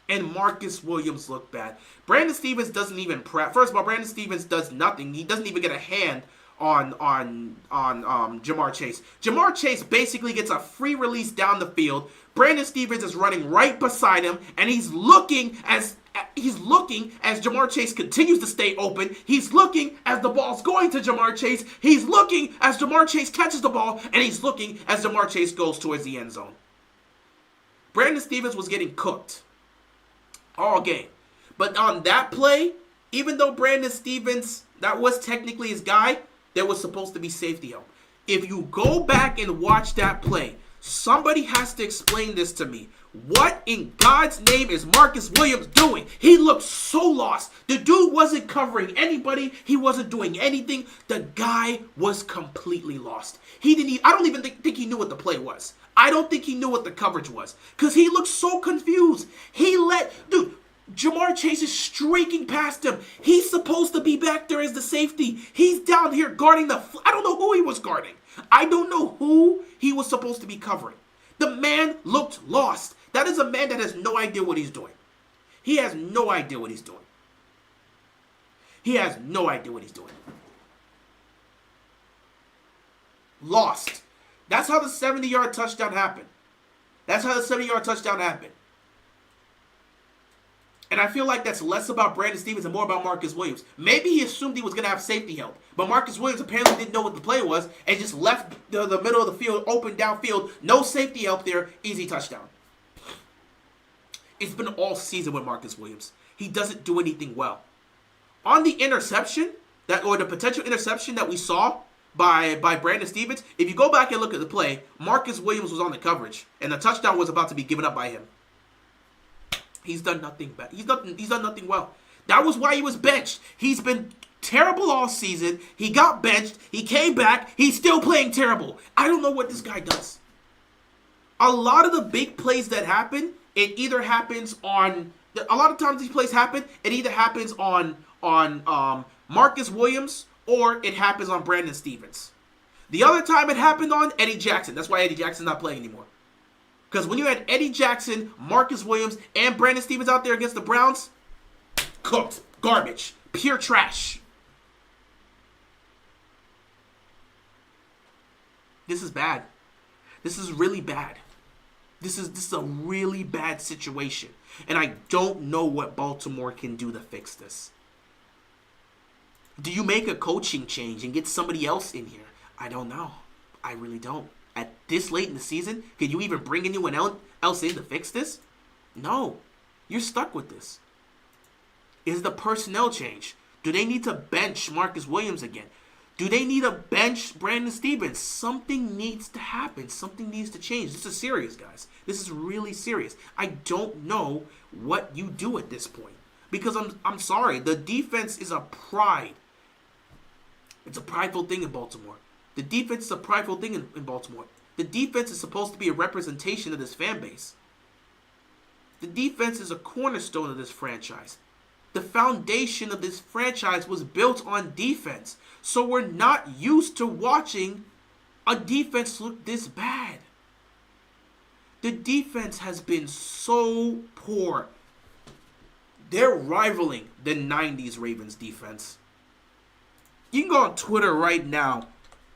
and Marcus Williams look bad. Brandon Stevens doesn't even prep. First of all, Brandon Stevens does nothing. He doesn't even get a hand on Ja'Marr Chase. Ja'Marr Chase basically gets a free release down the field. Brandon Stevens is running right beside him, and he's looking as Ja'Marr Chase continues to stay open. He's looking as the ball's going to Ja'Marr Chase. He's looking as Ja'Marr Chase catches the ball, and he's looking as Ja'Marr Chase goes towards the end zone. Brandon Stevens was getting cooked all game. But on that play, even though Brandon Stevens, that was technically his guy, there was supposed to be safety help. If you go back and watch that play, somebody has to explain this to me. What in God's name is Marcus Williams doing? He looked so lost. The dude wasn't covering anybody. He wasn't doing anything. The guy was completely lost. I don't even think he knew what the play was. I don't think he knew what the coverage was. Because he looked so confused. Ja'Marr Chase is streaking past him. He's supposed to be back there as the safety. He's down here guarding I don't know who he was guarding. I don't know who he was supposed to be covering. The man looked lost. That is a man that has no idea what he's doing. He has no idea what he's doing. He has no idea what he's doing. Lost. That's how the 70-yard touchdown happened. And I feel like that's less about Brandon Stevens and more about Marcus Williams. Maybe he assumed he was going to have safety help. But Marcus Williams apparently didn't know what the play was and just left the middle of the field open downfield. No safety help there. Easy touchdown. It's been all season with Marcus Williams. He doesn't do anything well. On the interception, the potential interception that we saw by Brandon Stevens, if you go back and look at the play, Marcus Williams was on the coverage. And the touchdown was about to be given up by him. He's done nothing bad. He's done nothing well. That was why he was benched. He's been terrible all season. He got benched. He came back. He's still playing terrible. I don't know what this guy does. A lot of the big plays that happen, it either happens on. A lot of times these plays happen. It either happens on Marcus Williams or it happens on Brandon Stevens. The other time it happened on Eddie Jackson. That's why Eddie Jackson's not playing anymore. Because when you had Eddie Jackson, Marcus Williams, and Brandon Stevens out there against the Browns, cooked. Garbage. Pure trash. This is bad. This is really bad. This is a really bad situation. And I don't know what Baltimore can do to fix this. Do you make a coaching change and get somebody else in here? I don't know. I really don't. At this late in the season, can you even bring anyone else in to fix this? No. You're stuck with this. Is the personnel change? Do they need to bench Marcus Williams again? Do they need to bench Brandon Stevens? Something needs to happen. Something needs to change. This is serious, guys. This is really serious. I don't know what you do at this point. Because I'm sorry. The defense is a pride. It's a prideful thing in Baltimore. The defense is a prideful thing in Baltimore. The defense is supposed to be a representation of this fan base. The defense is a cornerstone of this franchise. The foundation of this franchise was built on defense. So we're not used to watching a defense look this bad. The defense has been so poor. They're rivaling the 90s Ravens defense. You can go on Twitter right now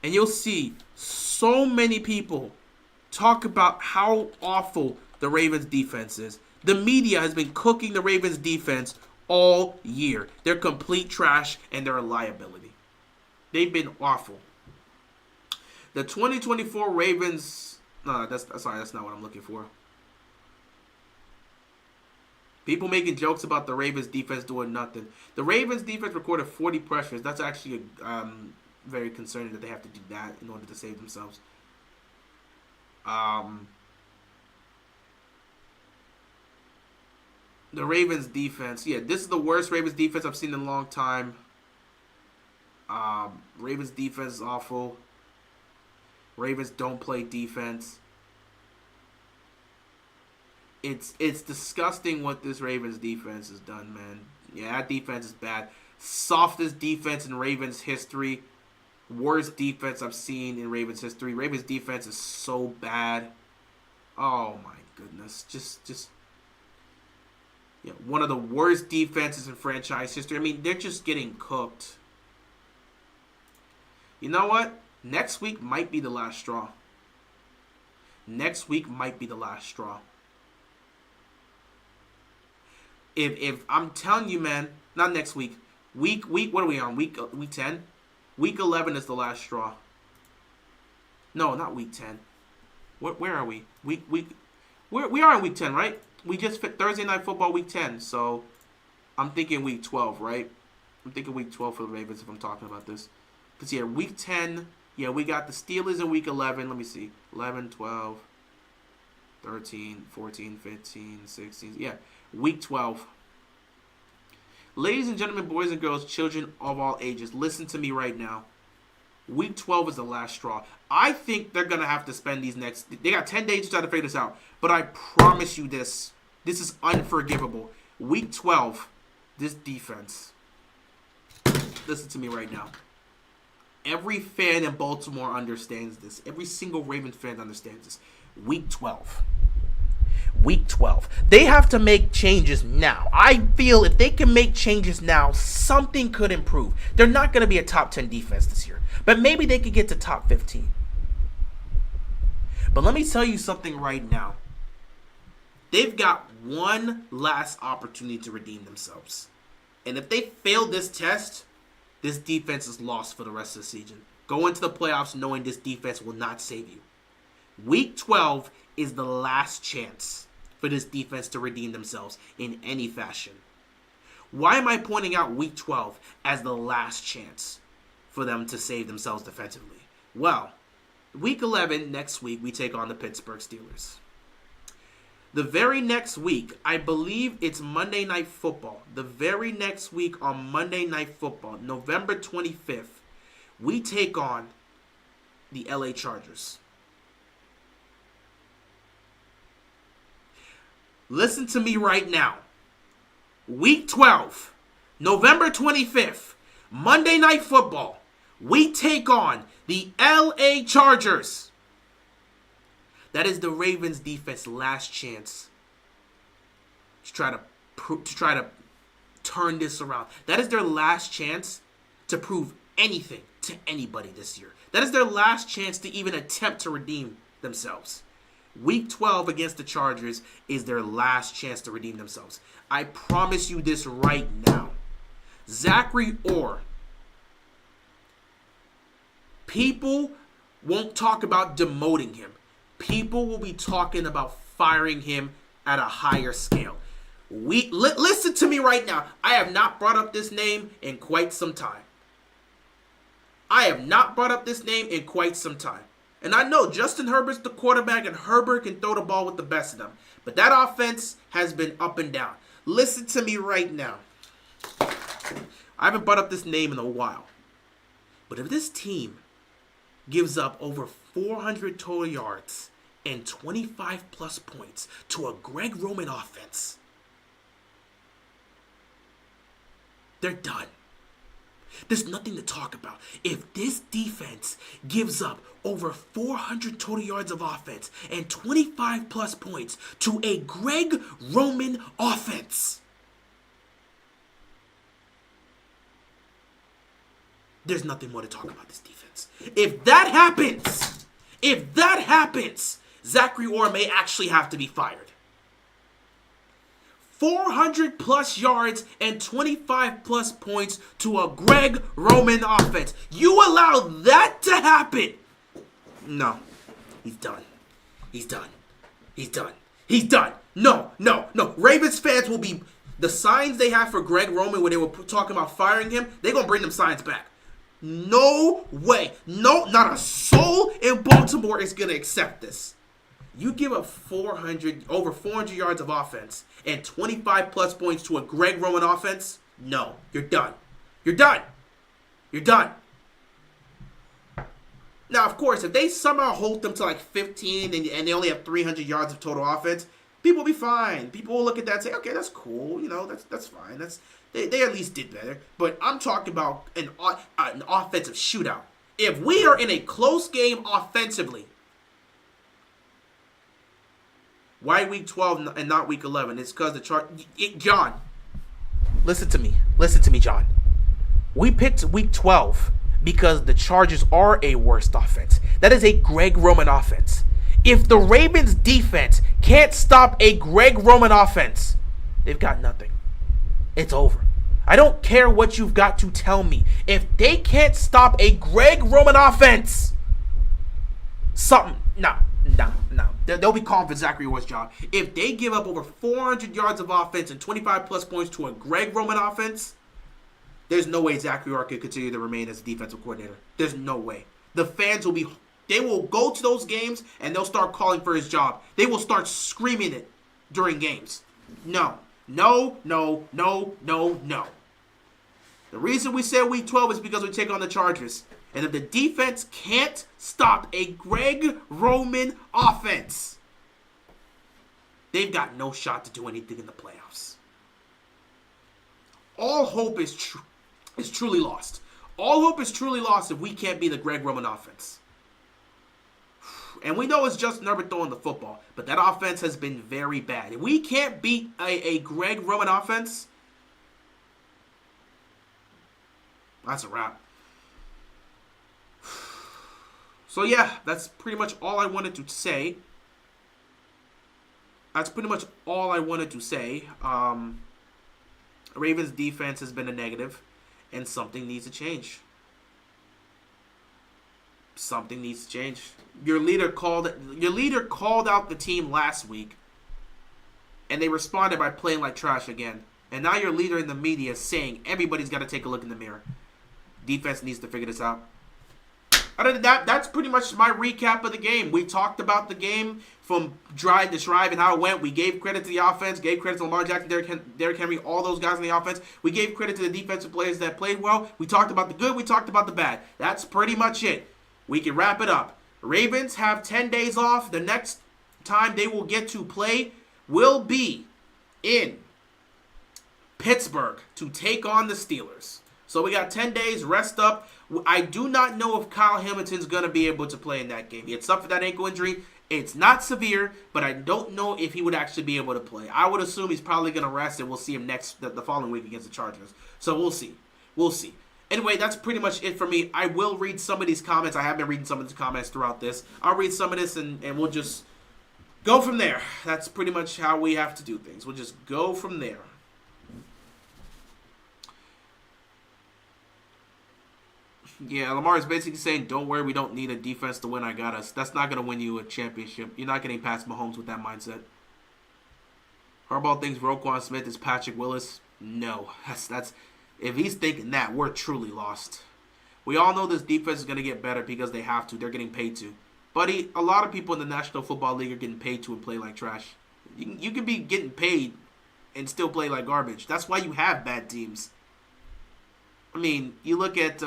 and you'll see so many people talk about how awful the Ravens defense is. The media has been cooking the Ravens defense all year. They're complete trash and they're a liability. They've been awful. The 2024 Ravens... that's not what I'm looking for. People making jokes about the Ravens defense doing nothing. The Ravens defense recorded 40 pressures. That's actually very concerning that they have to do that in order to save themselves. The Ravens defense, yeah, this is the worst Ravens defense I've seen in a long time. Ravens defense is awful. Ravens don't play defense. It's disgusting what this Ravens defense has done, man. Yeah, that defense is bad. Softest defense in Ravens history. Worst defense I've seen in Ravens history. Ravens defense is so bad. Oh my goodness. Just yeah, one of the worst defenses in franchise history. I mean, they're just getting cooked. You know what? Next week might be the last straw. Next week might be the last straw. If I'm telling you, man, not next week. Week what are we on? Week 10? Week 11 is the last straw. No, not week 10. Where are we? We are in week 10, right? We just fit Thursday Night Football week 10. So I'm thinking week 12, right? I'm thinking week 12 for the Ravens if I'm talking about this. Because, yeah, week 10, yeah, we got the Steelers in week 11. Let me see. 11, 12, 13, 14, 15, 16. Yeah, week 12. Ladies and gentlemen, boys and girls, children of all ages, listen to me right now. Week 12 is the last straw. I think they're going to have to spend these next... They got 10 days to try to figure this out. But I promise you this. This is unforgivable. Week 12, this defense. Listen to me right now. Every fan in Baltimore understands this. Every single Ravens fan understands this. Week 12. Week 12. They have to make changes now. I feel if they can make changes now, something could improve. They're not going to be a top 10 defense this year, but maybe they could get to top 15. But let me tell you something right now. They've got one last opportunity to redeem themselves. And if they fail this test, this defense is lost for the rest of the season. Go into the playoffs knowing this defense will not save you. Week 12 is the last chance for this defense to redeem themselves in any fashion. Why am I pointing out week 12 as the last chance for them to save themselves defensively? Well, week 11, next week, we take on the Pittsburgh Steelers. The very next week, I believe it's Monday Night Football. The very next week on Monday Night Football, November 25th, we take on the LA Chargers. Listen to me right now. Week 12, November 25th, Monday Night Football. We take on the LA Chargers. That is the Ravens defense last chance to try to turn this around. That is their last chance to prove anything to anybody this year. That is their last chance to even attempt to redeem themselves. Week 12 against the Chargers is their last chance to redeem themselves. I promise you this right now. Zachary Orr. People won't talk about demoting him. People will be talking about firing him at a higher scale. Listen to me right now. I have not brought up this name in quite some time. And I know Justin Herbert's the quarterback and Herbert can throw the ball with the best of them. But that offense has been up and down. Listen to me right now. I haven't brought up this name in a while. But if this team gives up over 400 total yards and 25 plus points to a Greg Roman offense, they're done. There's nothing to talk about. If this defense gives up over 400 total yards of offense and 25 plus points to a Greg Roman offense, there's nothing more to talk about this defense. If that happens, Zachary Orr may actually have to be fired. 400 plus yards and 25 plus points to a Greg Roman offense. You allow that to happen? No. He's done. No. Ravens fans will be... The signs they have for Greg Roman when they were talking about firing him, they're going to bring them signs back. No way. No, not a soul in Baltimore is going to accept this. You give up over 400 yards of offense and 25 plus points to a Greg Roman offense? No, you're done. You're done. You're done. Now, of course, if they somehow hold them to like 15 and they only have 300 yards of total offense, people will be fine. People will look at that and say, okay, that's cool. You know, that's fine. They at least did better. But I'm talking about an offensive shootout. If we are in a close game offensively, why week 12 and not week 11? It's because John, listen to me. Listen to me, John. We picked week 12 because the Chargers are a worst offense. That is a Greg Roman offense. If the Ravens defense can't stop a Greg Roman offense, they've got nothing. It's over. I don't care what you've got to tell me. If they can't stop a Greg Roman offense, no. They'll be calling for Zachary Ward's job. If they give up over 400 yards of offense and 25 plus points to a Greg Roman offense, there's no way Zachary Ward could continue to remain as a defensive coordinator. There's no way. The fans they will go to those games and they'll start calling for his job. They will start screaming it during games. No. The reason we said week 12 is because we take on the Chargers. And if the defense can't stop a Greg Roman offense, they've got no shot to do anything in the playoffs. All hope is truly lost. All hope is truly lost if we can't be the Greg Roman offense. And we know it's Justin Herbert throwing the football, but that offense has been very bad. If we can't beat a Greg Roman offense, that's a wrap. So yeah, that's pretty much all I wanted to say. Ravens defense has been a negative, and something needs to change. Something needs to change. Your leader called out the team last week, and they responded by playing like trash again. And now your leader in the media is saying everybody's got to take a look in the mirror. Defense needs to figure this out. Other than that, that's pretty much my recap of the game. We talked about the game from drive to drive and how it went. We gave credit to the offense, gave credit to Lamar Jackson, Derrick Henry, all those guys on the offense. We gave credit to the defensive players that played well. We talked about the good. We talked about the bad. That's pretty much it. We can wrap it up. Ravens have 10 days off. The next time they will get to play will be in Pittsburgh to take on the Steelers. So we got 10 days, rest up. I do not know if Kyle Hamilton's going to be able to play in that game. He had suffered that ankle injury. It's not severe, but I don't know if he would actually be able to play. I would assume he's probably going to rest, and we'll see him the following week against the Chargers. So we'll see. Anyway, that's pretty much it for me. I will read some of these comments. I have been reading some of the comments throughout this. I'll read some of this, and we'll just go from there. That's pretty much how we have to do things. We'll just go from there. Yeah, Lamar is basically saying, don't worry, we don't need a defense to win. I got us. That's not going to win you a championship. You're not getting past Mahomes with that mindset. Harbaugh thinks Roquan Smith is Patrick Willis. No. That's if he's thinking that, we're truly lost. We all know this defense is going to get better because they have to. They're getting paid to. Buddy, a lot of people in the National Football League are getting paid to and play like trash. You can be getting paid and still play like garbage. That's why you have bad teams. I mean, you look at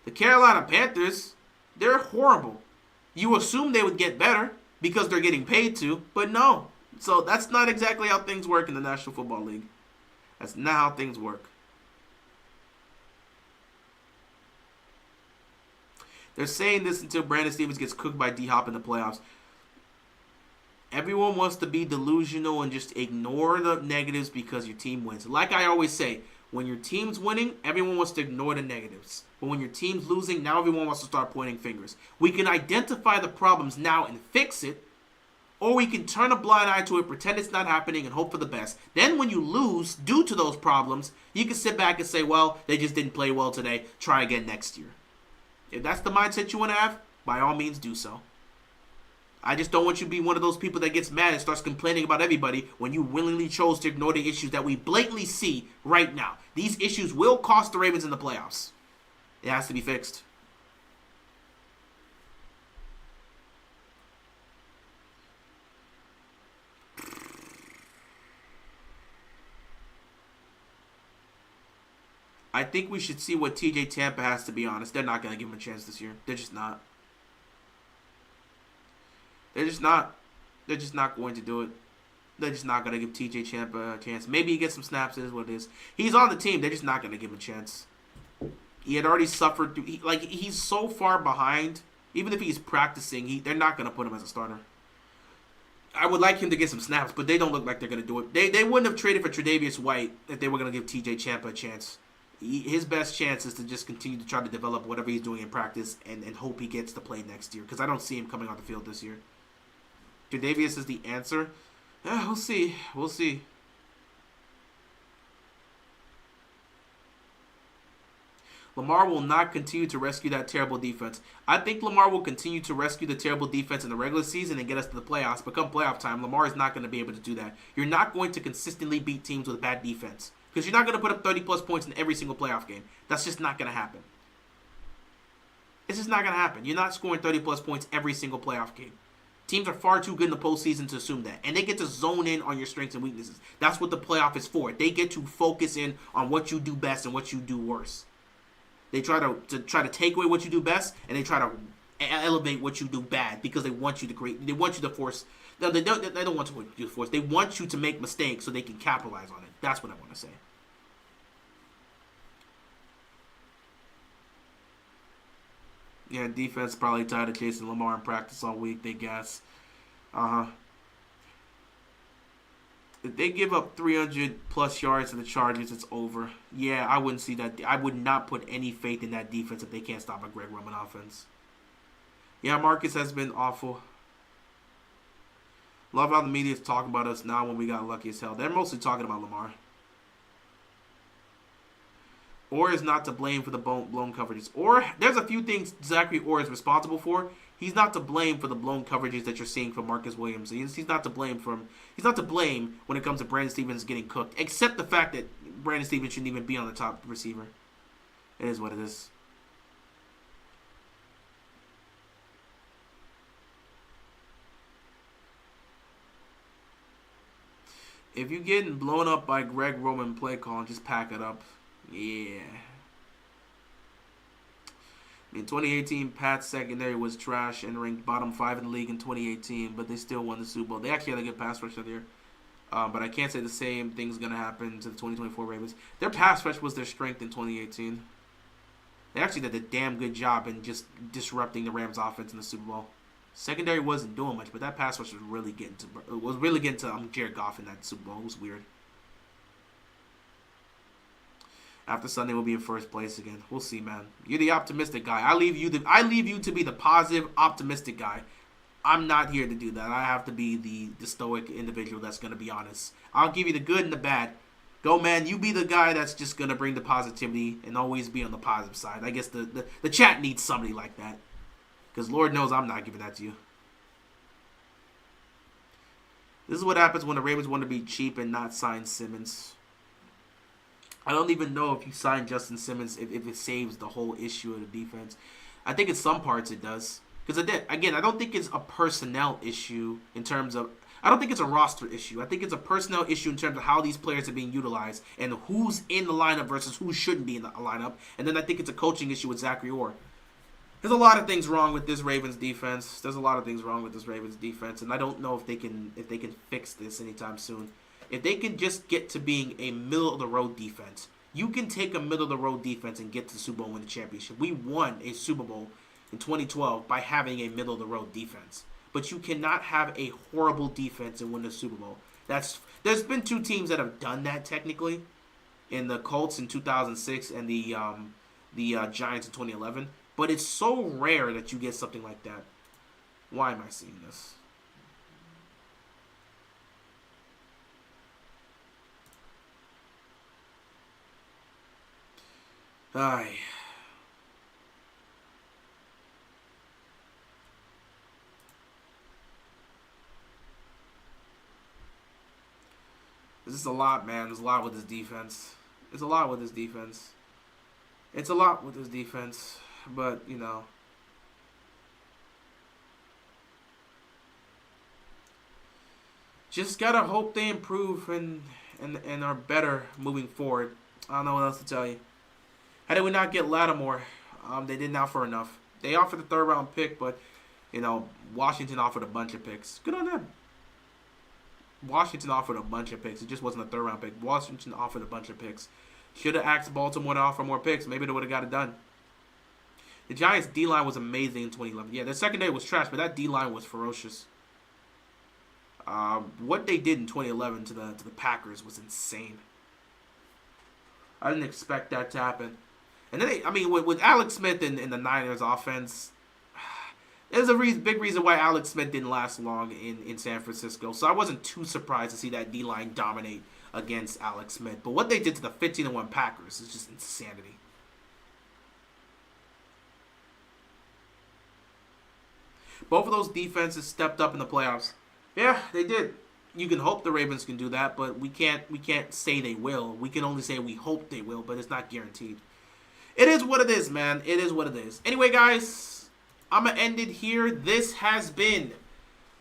the Carolina Panthers, they're horrible. You assume they would get better because they're getting paid to, but no. So that's not exactly how things work in the National Football League. That's not how things work. They're saying this until Brandon Stevens gets cooked by D-Hop in the playoffs. Everyone wants to be delusional and just ignore the negatives because your team wins. Like I always say, when your team's winning, everyone wants to ignore the negatives. But when your team's losing, now everyone wants to start pointing fingers. We can identify the problems now and fix it, or we can turn a blind eye to it, pretend it's not happening, and hope for the best. Then when you lose due to those problems, you can sit back and say, well, they just didn't play well today. Try again next year. If that's the mindset you want to have, by all means do so. I just don't want you to be one of those people that gets mad and starts complaining about everybody when you willingly chose to ignore the issues that we blatantly see right now. These issues will cost the Ravens in the playoffs. It has to be fixed. I think we should see what TJ Tampa has, to be honest. They're not going to give him a chance this year. They're just not. They're just not. They're just not going to do it. They're just not going to give TJ Tampa a chance. Maybe he gets some snaps. It is what it is. He's on the team. They're just not going to give him a chance. He had already suffered. He's so far behind. Even if he's practicing, they're not going to put him as a starter. I would like him to get some snaps, but they don't look like they're going to do it. They wouldn't have traded for Tre'Davious White if they were going to give TJ Tampa a chance. His best chance is to just continue to try to develop whatever he's doing in practice and hope he gets to play next year, because I don't see him coming on the field this year. Tre'Davious is the answer. We'll see. We'll see. Lamar will not continue to rescue that terrible defense. I think Lamar will continue to rescue the terrible defense in the regular season and get us to the playoffs. But come playoff time, Lamar is not going to be able to do that. You're not going to consistently beat teams with bad defense, because you're not going to put up 30-plus points in every single playoff game. That's just not going to happen. It's just not going to happen. You're not scoring 30-plus points every single playoff game. Teams are far too good in the postseason to assume that. And they get to zone in on your strengths and weaknesses. That's what the playoff is for. They get to focus in on what you do best and what you do worse. They try to take away what you do best, and they try to elevate what you do bad, because they want you to create. They want you to force. No, they don't want you to force. They want you to make mistakes so they can capitalize on it. That's what I want to say. Yeah, defense probably tired of chasing Lamar in practice all week, they guess. If they give up 300-plus yards to the Chargers, it's over. Yeah, I wouldn't see that. I would not put any faith in that defense if they can't stop a Greg Roman offense. Yeah, Marcus has been awful. Love how the media is talking about us now when we got lucky as hell. They're mostly talking about Lamar. Orr is not to blame for the blown coverages. Or there's a few things Zachary Orr is responsible for. He's not to blame for the blown coverages that you're seeing from Marcus Williams. He's not to blame when it comes to Brandon Stevens getting cooked. Except the fact that Brandon Stevens shouldn't even be on the top receiver. It is what it is. If you're getting blown up by Greg Roman play calling, just pack it up. Yeah. In 2018, Pat's secondary was trash and ranked bottom 5 in the league in 2018, but they still won the Super Bowl. They actually had a good pass rush that year. But I can't say the same thing's going to happen to the 2024 Ravens. Their pass rush was their strength in 2018. They actually did a damn good job in just disrupting the Rams' offense in the Super Bowl. Secondary wasn't doing much, but that pass rush was really getting to Jared Goff in that Super Bowl. It was weird. After Sunday, we'll be in first place again. We'll see, man. You're the optimistic guy. I leave you to be the positive, optimistic guy. I'm not here to do that. I have to be the stoic individual that's going to be honest. I'll give you the good and the bad. Go, man. You be the guy that's just going to bring the positivity and always be on the positive side. I guess the chat needs somebody like that. Because Lord knows I'm not giving that to you. This is what happens when the Ravens want to be cheap and not sign Simmons. I don't even know if you sign Justin Simmons if it saves the whole issue of the defense. I think in some parts it does. Because again, I don't think it's a personnel issue in terms of... I don't think it's a roster issue. I think it's a personnel issue in terms of how these players are being utilized and who's in the lineup versus who shouldn't be in the lineup. And then I think it's a coaching issue with Zachary Orr. There's a lot of things wrong with this Ravens defense. And I don't know if they can fix this anytime soon. If they can just get to being a middle-of-the-road defense, you can take a middle-of-the-road defense and get to the Super Bowl and win the championship. We won a Super Bowl in 2012 by having a middle-of-the-road defense. But you cannot have a horrible defense and win the Super Bowl. There's been two teams that have done that technically, in the Colts in 2006 and the Giants in 2011. But it's so rare that you get something like that. Why am I seeing this? Aye. This is a lot, man. There's a lot with this defense. It's a lot with this defense, but you know, just gotta hope they improve and are better moving forward. I don't know what else to tell you. How did we not get Lattimore? They didn't offer enough. They offered the third round pick, but you know, Washington offered a bunch of picks. Good on them. Washington offered a bunch of picks. It just wasn't a third round pick. Washington offered a bunch of picks. Should have asked Baltimore to offer more picks. Maybe they would have got it done. The Giants' D-line was amazing in 2011. Yeah, their secondary was trash, but that D-line was ferocious. What they did in 2011 to the Packers was insane. I didn't expect that to happen. And then, with Alex Smith in the Niners offense, there's a big reason why Alex Smith didn't last long in San Francisco. So I wasn't too surprised to see that D-line dominate against Alex Smith. But what they did to the 15-1 Packers is just insanity. Both of those defenses stepped up in the playoffs. Yeah, they did. You can hope the Ravens can do that, but we can't say they will. We can only say we hope they will, but it's not guaranteed. It is what it is, man. It is what it is. Anyway, guys, I'm going to end it here. This has been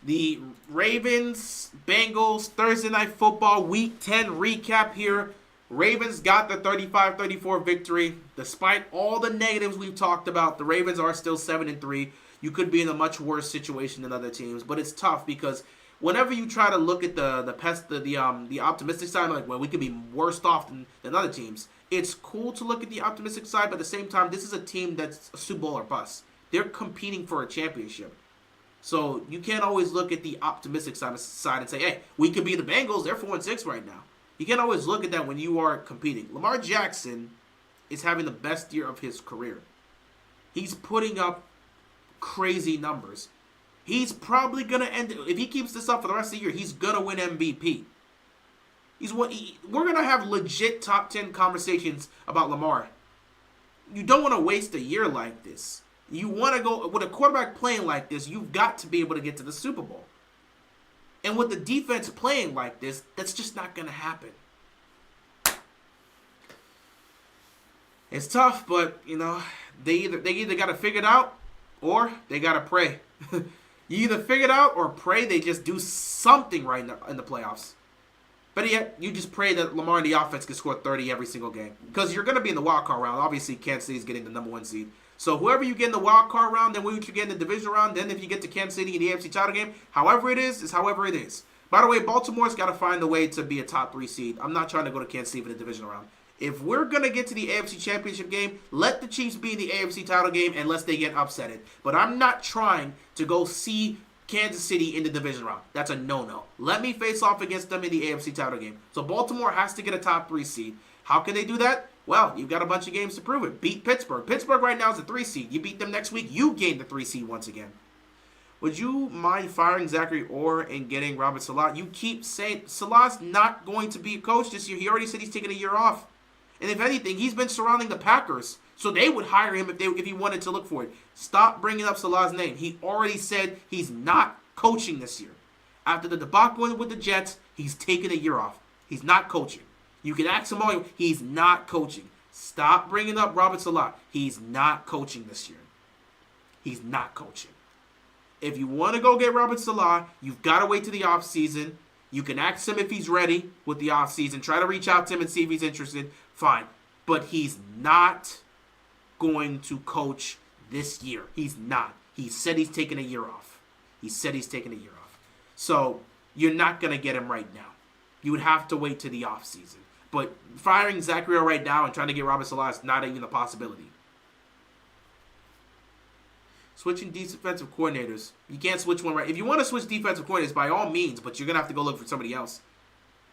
the Ravens, Bengals, Thursday Night Football Week 10 recap here. Ravens got the 35-34 victory. Despite all the negatives we've talked about, the Ravens are still 7-3. You could be in a much worse situation than other teams, but it's tough because whenever you try to look at the optimistic side, like, well, we could be worse off than other teams. It's cool to look at the optimistic side, but at the same time, this is a team that's a Super Bowl or bust. They're competing for a championship. So you can't always look at the optimistic side and say, hey, we could be the Bengals. They're 4-6 right now. You can't always look at that when you are competing. Lamar Jackson is having the best year of his career. He's putting up crazy numbers. He's probably going to end, if he keeps this up for the rest of the year, he's going to win MVP. We're going to have legit top 10 conversations about Lamar. You don't want to waste a year like this. You want to go, with a quarterback playing like this, you've got to be able to get to the Super Bowl. And with the defense playing like this, that's just not going to happen. It's tough, but, you know, they either got to figure it out or they got to pray. You either figure it out or pray they just do something right in the playoffs. Better yet, you just pray that Lamar and the offense can score 30 every single game. Because you're going to be in the wild card round. Obviously, Kansas City is getting the number 1 seed. So whoever you get in the wild card round, then what you get in the division round, then if you get to Kansas City in the AFC title game, however it is however it is. By the way, Baltimore's got to find a way to be a top 3 seed. I'm not trying to go to Kansas City for the division round. If we're going to get to the AFC Championship game, let the Chiefs be in the AFC title game unless they get upsetted. But I'm not trying to go see Kansas City in the division round. That's a no-no. Let me face off against them in the AFC title game. So Baltimore has to get a top 3 seed. How can they do that? Well, you've got a bunch of games to prove it. Beat Pittsburgh. Pittsburgh right now is a 3 seed. You beat them next week, you gain the 3 seed once again. Would you mind firing Zachary Orr and getting Robert Salah? You keep saying Salah's not going to be a coach this year. He already said he's taking a year off. And if anything, he's been surrounding the Packers. So they would hire him if he wanted to look for it. Stop bringing up Salah's name. He already said he's not coaching this year. After the debacle with the Jets, he's taking a year off. He's not coaching. You can ask him all. He's not coaching. Stop bringing up Robert Salah. He's not coaching this year. He's not coaching. If you want to go get Robert Salah, you've got to wait to the offseason. You can ask him if he's ready with the offseason. Try to reach out to him and see if he's interested. Fine. But he's not going to coach this year. He's not. He said he's taking a year off. So you're not going to get him right now. You would have to wait to the offseason. But firing Zachary right now and trying to get Robert Salah is not even a possibility. Switching defensive coordinators. You can't switch one right. If you want to switch defensive coordinators, by all means, but you're going to have to go look for somebody else.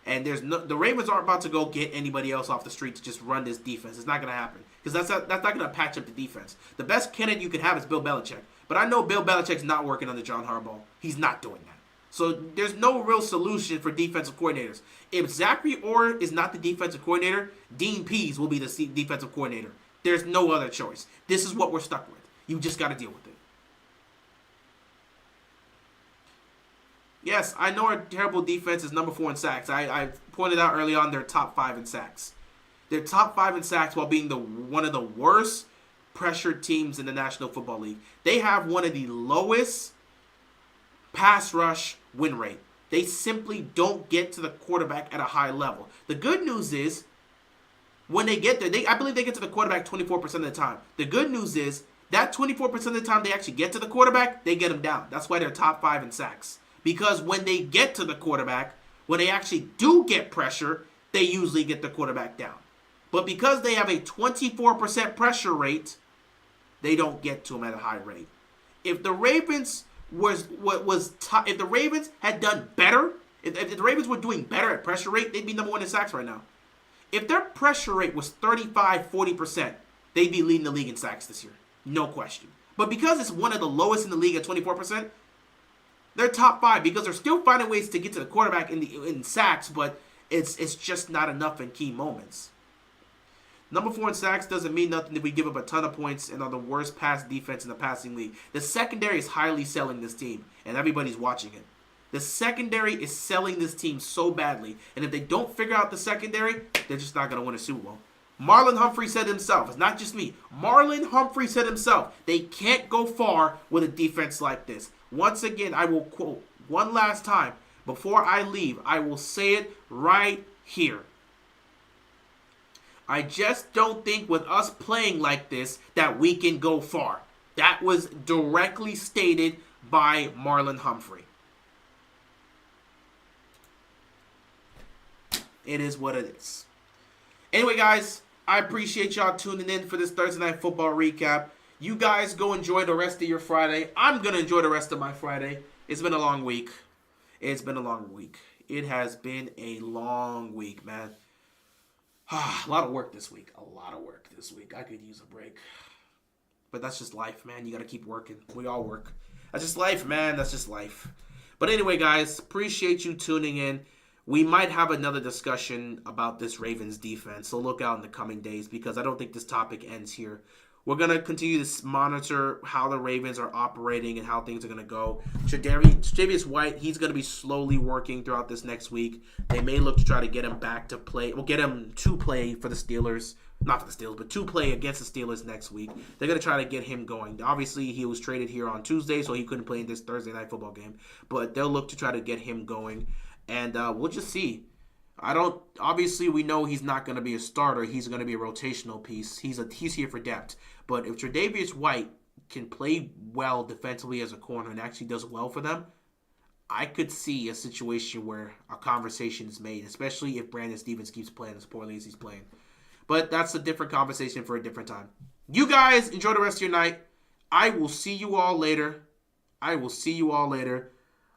And the Ravens aren't about to go get anybody else off the street to just run this defense. It's not going to happen. Because that's not going to patch up the defense. The best candidate you can have is Bill Belichick. But I know Bill Belichick's not working under John Harbaugh. He's not doing that. So there's no real solution for defensive coordinators. If Zachary Orr is not the defensive coordinator, Dean Pease will be the defensive coordinator. There's no other choice. This is what we're stuck with. You just got to deal with it. Yes, I know our terrible defense is number 4 in sacks. I pointed out early on they're top 5 in sacks. They're top 5 in sacks while being one of the worst pressured teams in the National Football League. They have one of the lowest pass rush win rate. They simply don't get to the quarterback at a high level. The good news is, when they get there, I believe they get to the quarterback 24% of the time. The good news is, that 24% of the time they actually get to the quarterback, they get him down. That's why they're top 5 in sacks. Because when they get to the quarterback, when they actually do get pressure, they usually get the quarterback down. But because they have a 24% pressure rate, they don't get to him at a high rate. If the Ravens if the Ravens had done better, if the Ravens were doing better at pressure rate, they'd be number 1 in sacks right now. If their pressure rate was 35-40%, they'd be leading the league in sacks this year. No question. But because it's one of the lowest in the league at 24%, they're top 5 because they're still finding ways to get to the quarterback in sacks, but it's just not enough in key moments. Number 4 in sacks doesn't mean nothing if we give up a ton of points and are the worst pass defense in the passing league. The secondary is highly selling this team, and everybody's watching it. The secondary is selling this team so badly, and if they don't figure out the secondary, they're just not going to win a Super Bowl. Marlon Humphrey said himself, it's not just me, Marlon Humphrey said himself, they can't go far with a defense like this. Once again, I will quote one last time. Before I leave, I will say it right here. I just don't think with us playing like this that we can go far. That was directly stated by Marlon Humphrey. It is what it is. Anyway, guys, I appreciate y'all tuning in for this Thursday Night Football recap. You guys go enjoy the rest of your Friday. I'm going to enjoy the rest of my Friday. It's been a long week. It has been a long week, man. A lot of work this week. I could use a break. But that's just life, man. You got to keep working. We all work. That's just life, man. That's just life. But anyway, guys, appreciate you tuning in. We might have another discussion about this Ravens defense, so look out in the coming days because I don't think this topic ends here. We're going to continue to monitor how the Ravens are operating and how things are going to go. Tre'Davious White, he's going to be slowly working throughout this next week. They may look to try to get him back to play. We'll get him to play for the Steelers. Not for the Steelers, but to play against the Steelers next week. They're going to try to get him going. Obviously, he was traded here on Tuesday, so he couldn't play in this Thursday Night Football game. But they'll look to try to get him going. And we'll just see. Obviously, we know he's not going to be a starter. He's going to be a rotational piece. He's here for depth. But if Tre'Davious White can play well defensively as a corner and actually does well for them, I could see a situation where a conversation is made, especially if Brandon Stevens keeps playing as poorly as he's playing. But that's a different conversation for a different time. You guys enjoy the rest of your night. I will see you all later.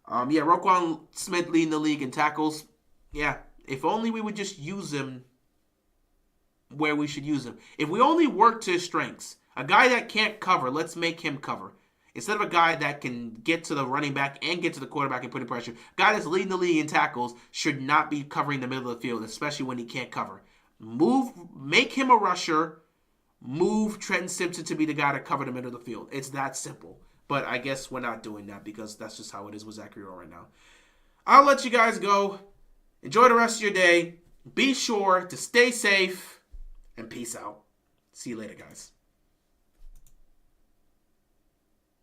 Roquan Smith leading the league in tackles. Yeah, if only we would just use him where we should use him. If we only work to his strengths, a guy that can't cover, let's make him cover. Instead of a guy that can get to the running back and get to the quarterback and put in pressure. A guy that's leading the league in tackles should not be covering the middle of the field, especially when he can't cover. Make him a rusher. Move Trenton Simpson to be the guy to cover the middle of the field. It's that simple. But I guess we're not doing that because that's just how it is with Zachary right now. I'll let you guys go. Enjoy the rest of your day. Be sure to stay safe and peace out. See you later, guys.